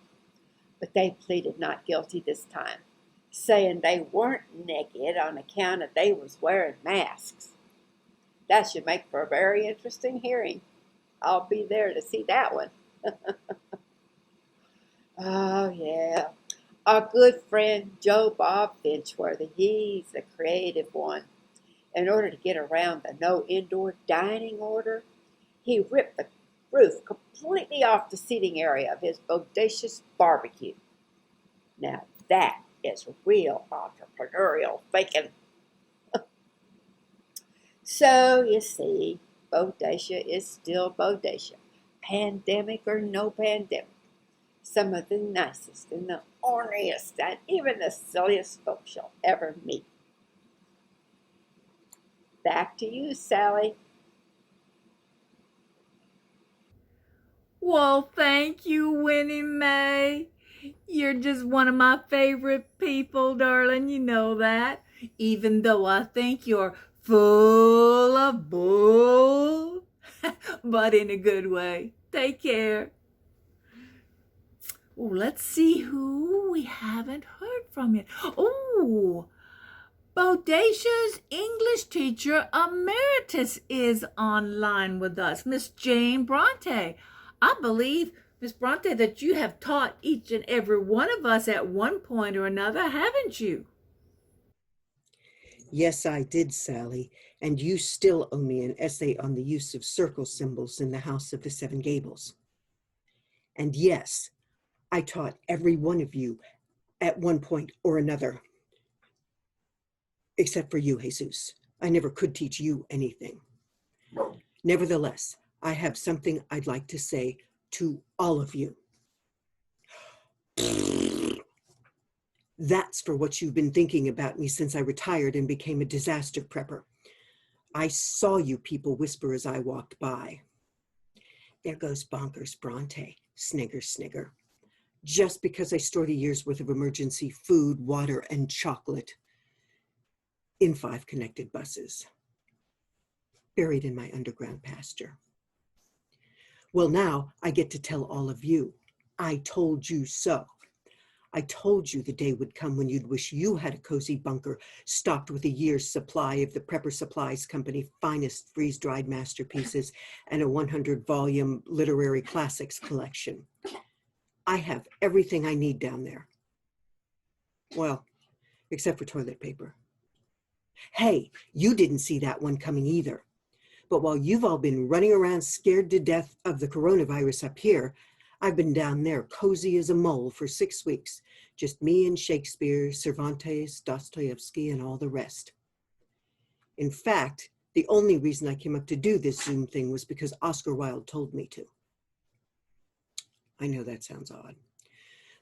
but they pleaded not guilty this time, saying they weren't naked on account of they was wearing masks. That should make for a very interesting hearing. I'll be there to see that one. Oh, yeah. Our good friend Joe Bob Finchworthy, he's the creative one. In order to get around the no indoor dining order, he ripped the roof completely off the seating area of his bodacious barbecue. Now that is real entrepreneurial thinking. So you see, Bodacia is still Bodacia. Pandemic or no pandemic. Some of the nicest and the orneriest and even the silliest folks you'll ever meet. Back to you, Sally. Well, thank you, Winnie Mae. You're just one of my favorite people, darling. You know that. Even though I think you're full of bull, but in a good way. Take care. Oh, let's see who we haven't heard from yet. Oh, Bodacia's English teacher emeritus is online with us, Miss Jane Bronte. I believe, Miss Bronte, that you have taught each and every one of us at one point or another, haven't you? Yes, I did, Sally. And you still owe me an essay on the use of circle symbols in the House of the Seven Gables. And yes, I taught every one of you at one point or another, except for you, Jesus. I never could teach you anything. Nevertheless, I have something I'd like to say to all of you. That's for what you've been thinking about me since I retired and became a disaster prepper. I saw you people whisper as I walked by. There goes Bonkers Bronte, snigger, snigger. Just because I stored a year's worth of emergency food, water, and chocolate in 5 connected buses, buried in my underground pasture. Well, now I get to tell all of you, I told you so. I told you the day would come when you'd wish you had a cozy bunker stocked with a year's supply of the Prepper Supplies Company finest freeze-dried masterpieces and a 100-volume literary classics collection. I have everything I need down there. Well, except for toilet paper. Hey, you didn't see that one coming either. But while you've all been running around scared to death of the coronavirus up here, I've been down there cozy as a mole for 6 weeks. Just me and Shakespeare, Cervantes, Dostoevsky, and all the rest. In fact, the only reason I came up to do this Zoom thing was because Oscar Wilde told me to. I know that sounds odd.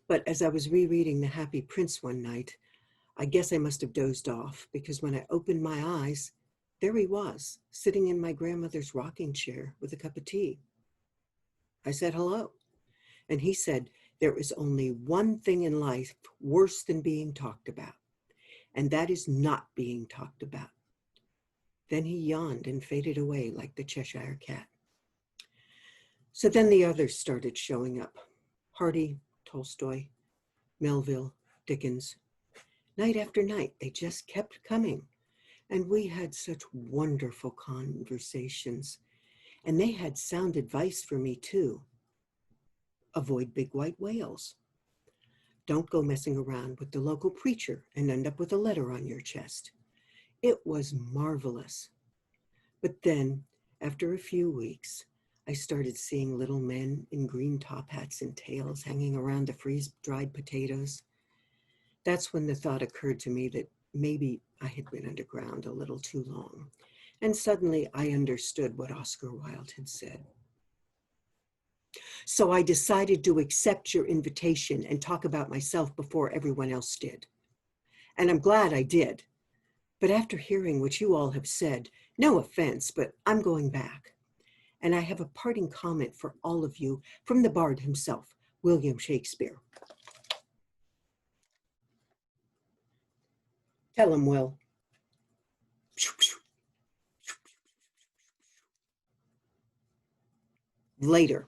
But as I was rereading The Happy Prince one night, I guess I must have dozed off, because when I opened my eyes, there he was, sitting in my grandmother's rocking chair with a cup of tea. I said hello, and he said, there is only one thing in life worse than being talked about, and that is not being talked about. Then he yawned and faded away like the Cheshire Cat. So then the others started showing up. Hardy, Tolstoy, Melville, Dickens. Night after night, they just kept coming. And we had such wonderful conversations. And they had sound advice for me too. Avoid big white whales. Don't go messing around with the local preacher and end up with a letter on your chest. It was marvelous. But then, after a few weeks, I started seeing little men in green top hats and tails hanging around the freeze-dried potatoes. That's when the thought occurred to me that maybe I had been underground a little too long. And suddenly I understood what Oscar Wilde had said. So I decided to accept your invitation and talk about myself before everyone else did. And I'm glad I did. But after hearing what you all have said, no offense, but I'm going back. And I have a parting comment for all of you from the bard himself, William Shakespeare. Tell him, Will. Later.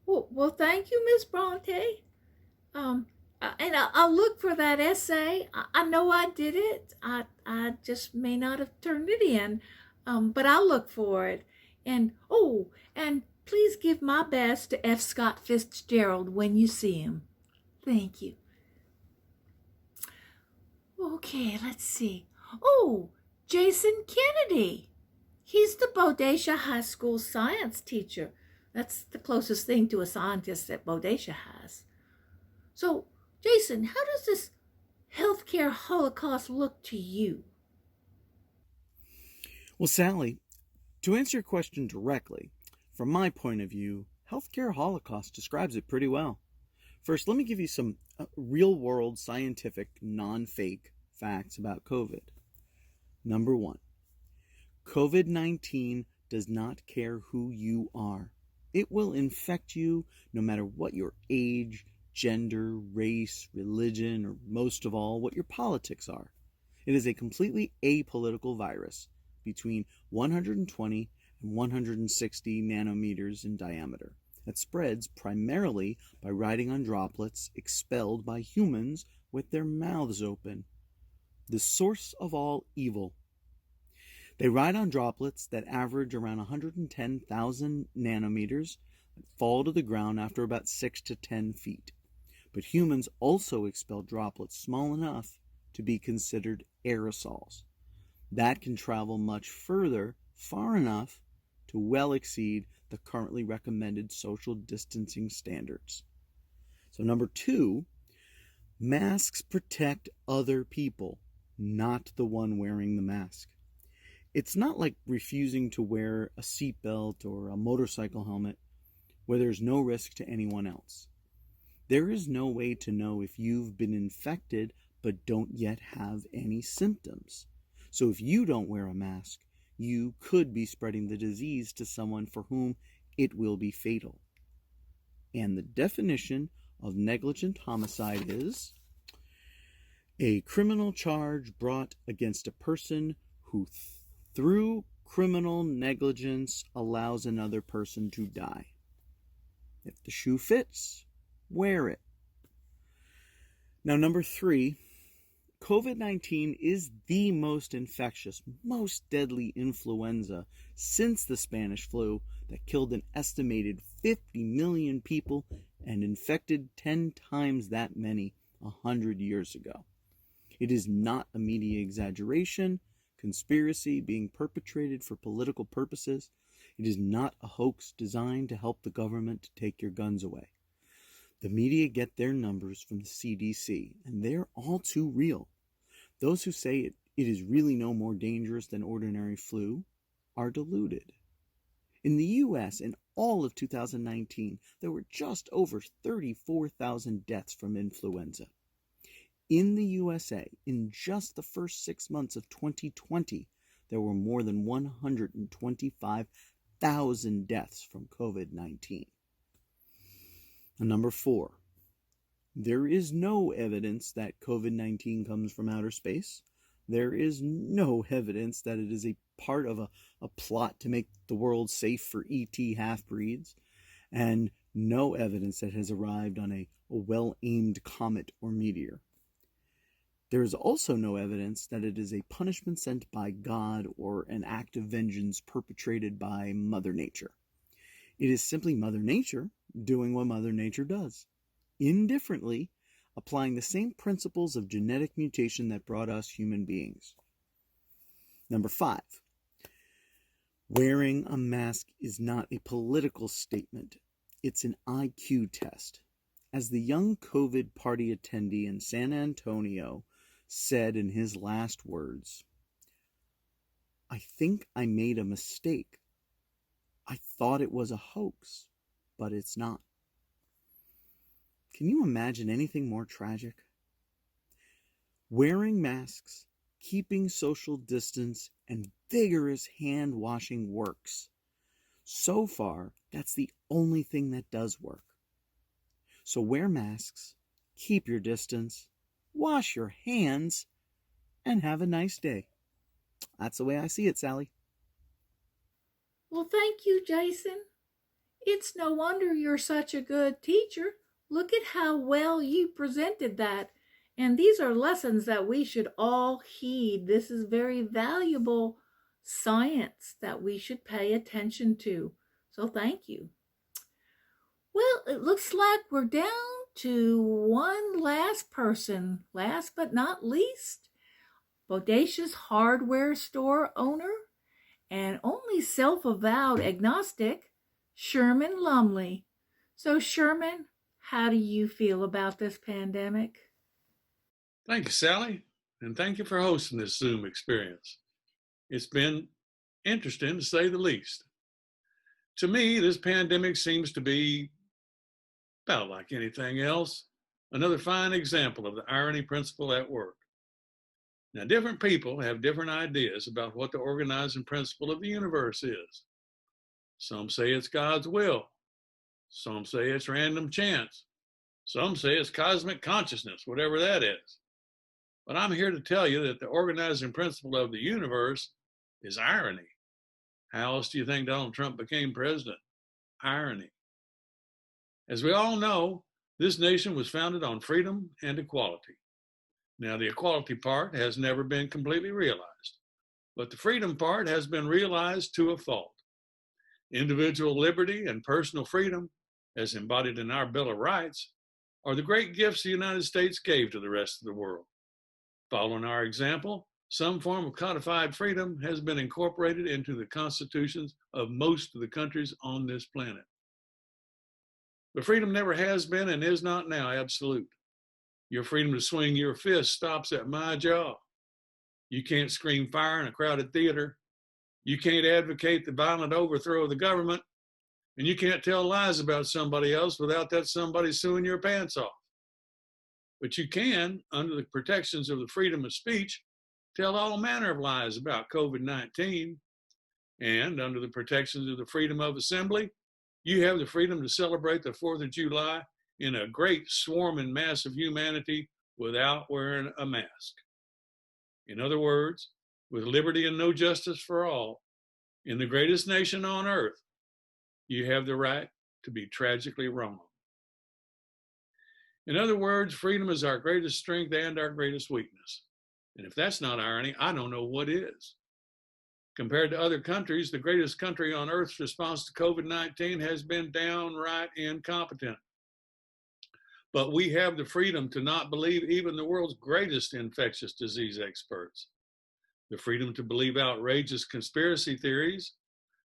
Well, thank you, Miss Bronte. And I'll look for that essay. I know I did it. I just may not have turned it in, but I'll look for it. And please give my best to F. Scott Fitzgerald when you see him. Thank you. Okay, let's see. Oh, Jason Kennedy. He's the Bodacia High School science teacher. That's the closest thing to a scientist that Bodacia has. So, Jason, how does this healthcare holocaust look to you? Well, Sally, to answer your question directly, from my point of view, healthcare holocaust describes it pretty well. First, let me give you some real-world scientific, non-fake facts about COVID. Number 1, COVID-19 does not care who you are. It will infect you no matter what your age, gender, race, religion, or most of all, what your politics are. It is a completely apolitical virus between 120 and 160 nanometers in diameter that spreads primarily by riding on droplets expelled by humans with their mouths open. The source of all evil. They ride on droplets that average around 110,000 nanometers that fall to the ground after about 6 to 10 feet. But humans also expel droplets small enough to be considered aerosols. That can travel much further, far enough to well exceed the currently recommended social distancing standards. So number 2, Masks protect other people, not the one wearing the mask. It's not like refusing to wear a seatbelt or a motorcycle helmet where there's no risk to anyone else. There is no way to know if you've been infected but don't yet have any symptoms. So if you don't wear a mask, you could be spreading the disease to someone for whom it will be fatal. And the definition of negligent homicide is a criminal charge brought against a person who through criminal negligence allows another person to die. If the shoe fits, wear it. Now, number 3, COVID-19 is the most infectious, most deadly influenza since the Spanish flu that killed an estimated 50 million people and infected 10 times that many 100 years ago. It is not a media exaggeration, conspiracy being perpetrated for political purposes. It is not a hoax designed to help the government to take your guns away. The media get their numbers from the CDC, and they're all too real. Those who say it is really no more dangerous than ordinary flu are deluded. In the U.S., in all of 2019, there were just over 34,000 deaths from influenza. In the USA, in just the first 6 months of 2020, there were more than 125,000 deaths from COVID-19. And number 4, there is no evidence that COVID-19 comes from outer space. There is no evidence that it is a part of a plot to make the world safe for ET half-breeds, and no evidence that has arrived on a well-aimed comet or meteor. There is also no evidence that it is a punishment sent by God or an act of vengeance perpetrated by Mother Nature. It is simply Mother Nature doing what Mother Nature does, indifferently applying the same principles of genetic mutation that brought us human beings. Number 5, wearing a mask is not a political statement. It's an IQ test. As the young COVID party attendee in San Antonio said in his last words, "I think I made a mistake. I thought it was a hoax, but it's not." Can you imagine anything more tragic? Wearing masks, keeping social distance, and vigorous hand washing works. So far, that's the only thing that does work. So wear masks, keep your distance, wash your hands, and have a nice day. That's the way I see it, Sally. Well, thank you, Jason. It's no wonder you're such a good teacher. Look at how well you presented that. And these are lessons that we should all heed. This is very valuable science that we should pay attention to. So thank you. Well, it looks like we're down to one last person. Last but not least, Bodacia's hardware store owner and only self-avowed agnostic, Sherman Lumley. So Sherman, how do you feel about this pandemic? Thank you, Sally, and thank you for hosting this Zoom experience. It's been interesting, to say the least. To me, this pandemic seems to be about like anything else, another fine example of the irony principle at work. Now, different people have different ideas about what the organizing principle of the universe is. Some say it's God's will. Some say it's random chance. Some say it's cosmic consciousness, whatever that is. But I'm here to tell you that the organizing principle of the universe is irony. How else do you think Donald Trump became president? Irony. As we all know, this nation was founded on freedom and equality. Now, the equality part has never been completely realized, but the freedom part has been realized to a fault. Individual liberty and personal freedom, as embodied in our Bill of Rights, are the great gifts the United States gave to the rest of the world. Following our example, some form of codified freedom has been incorporated into the constitutions of most of the countries on this planet. But freedom never has been and is not now absolute. Your freedom to swing your fist stops at my jaw. You can't scream fire in a crowded theater. You can't advocate the violent overthrow of the government. And you can't tell lies about somebody else without that somebody suing your pants off. But you can, under the protections of the freedom of speech, tell all manner of lies about COVID-19. And under the protections of the freedom of assembly, you have the freedom to celebrate the 4th of July in a great swarm and mass of humanity without wearing a mask. In other words, with liberty and no justice for all, in the greatest nation on earth, you have the right to be tragically wrong. In other words, freedom is our greatest strength and our greatest weakness. And if that's not irony, I don't know what is. Compared to other countries, the greatest country on earth's response to COVID-19 has been downright incompetent. But we have the freedom to not believe even the world's greatest infectious disease experts, the freedom to believe outrageous conspiracy theories,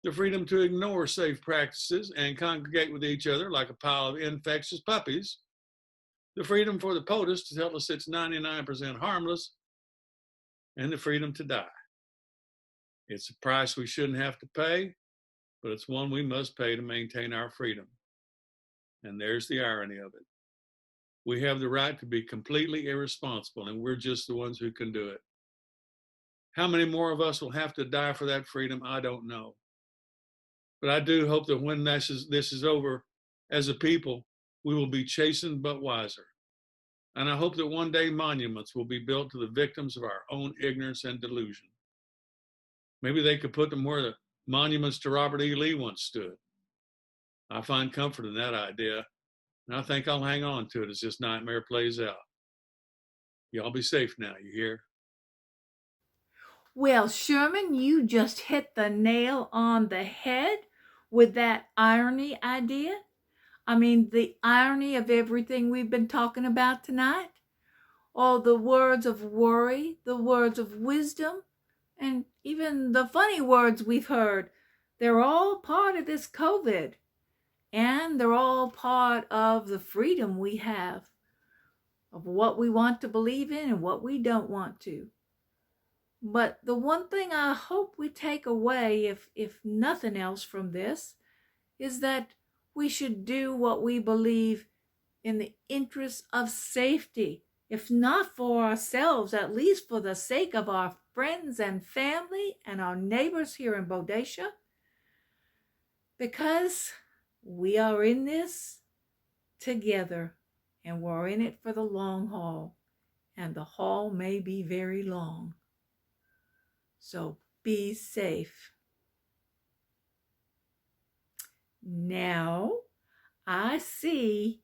the freedom to ignore safe practices and congregate with each other like a pile of infectious puppies, the freedom for the POTUS to tell us it's 99% harmless, and the freedom to die. It's a price we shouldn't have to pay, but it's one we must pay to maintain our freedom. And there's the irony of it. We have the right to be completely irresponsible, and we're just the ones who can do it. How many more of us will have to die for that freedom? I don't know. But I do hope that when this is over, as a people, we will be chastened but wiser. And I hope that one day monuments will be built to the victims of our own ignorance and delusion. Maybe they could put them where the monuments to Robert E. Lee once stood. I find comfort in that idea, and I think I'll hang on to it as this nightmare plays out. Y'all be safe now, you hear? Well, Sherman, you just hit the nail on the head with that irony idea. I mean, the irony of everything we've been talking about tonight. All the words of worry, the words of wisdom, and even the funny words we've heard. They're all part of this COVID. And they're all part of the freedom we have of what we want to believe in and what we don't want to. But the one thing I hope we take away, if nothing else from this, is that we should do what we believe in the interest of safety. If not for ourselves, at least for the sake of our friends and family and our neighbors here in Bodacia. Because we are in this together, and we're in it for the long haul, and the haul may be very long. So be safe. Now, I see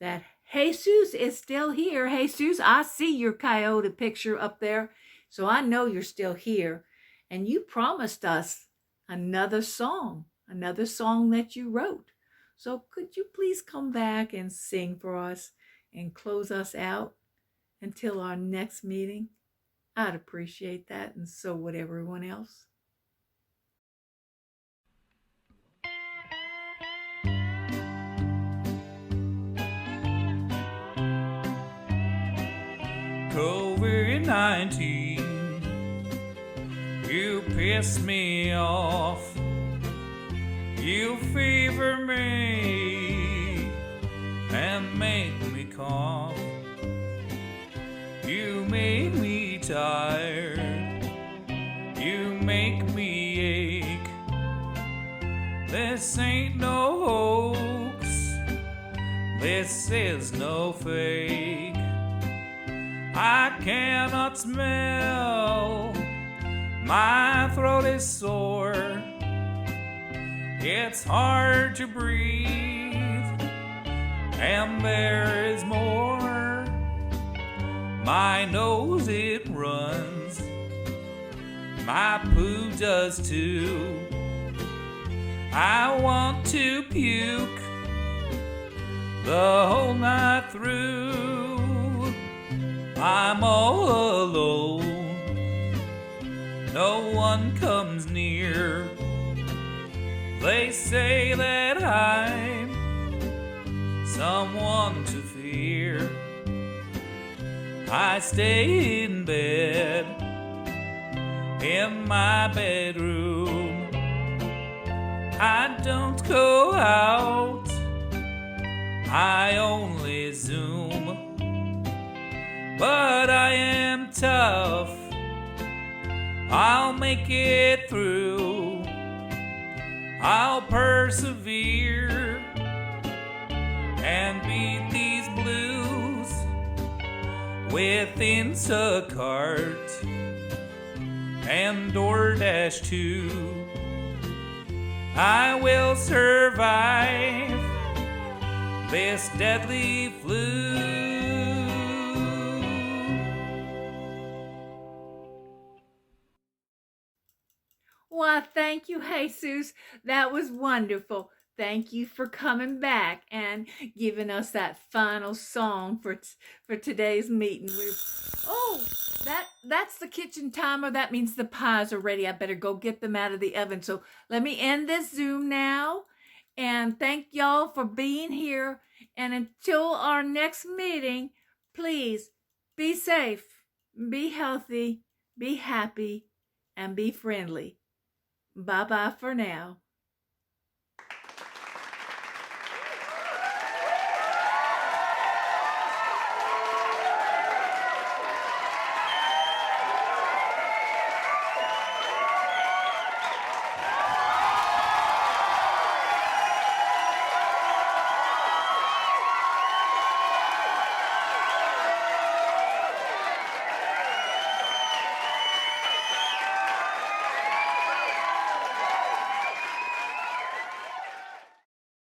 that Jesus is still here. Jesus, I see your coyote picture up there, so I know you're still here. And you promised us another song that you wrote. So could you please come back and sing for us and close us out until our next meeting? I'd appreciate that, and so would everyone else. COVID-19, you piss me off. You fever me and make me cough. You make me tired. You make me ache. This ain't no hoax. This is no fake. I cannot smell. My throat is sore. It's hard to breathe, and there is more. My nose, it runs. My poo does too. I want to puke the whole night through. I'm all alone. No one comes near. They say that I'm someone to fear. I stay in bed in my bedroom. I don't go out, I only Zoom. But I am tough, I'll make it through. I'll persevere and beat these blues with Instacart and DoorDash too. I will survive this deadly flu. Why, thank you, Jesus. That was wonderful. Thank you for coming back and giving us that final song for today's meeting. That's the kitchen timer. That means the pies are ready. I better go get them out of the oven. So let me end this Zoom now. And thank y'all for being here. And until our next meeting, please be safe, be healthy, be happy, and be friendly. Bye-bye for now.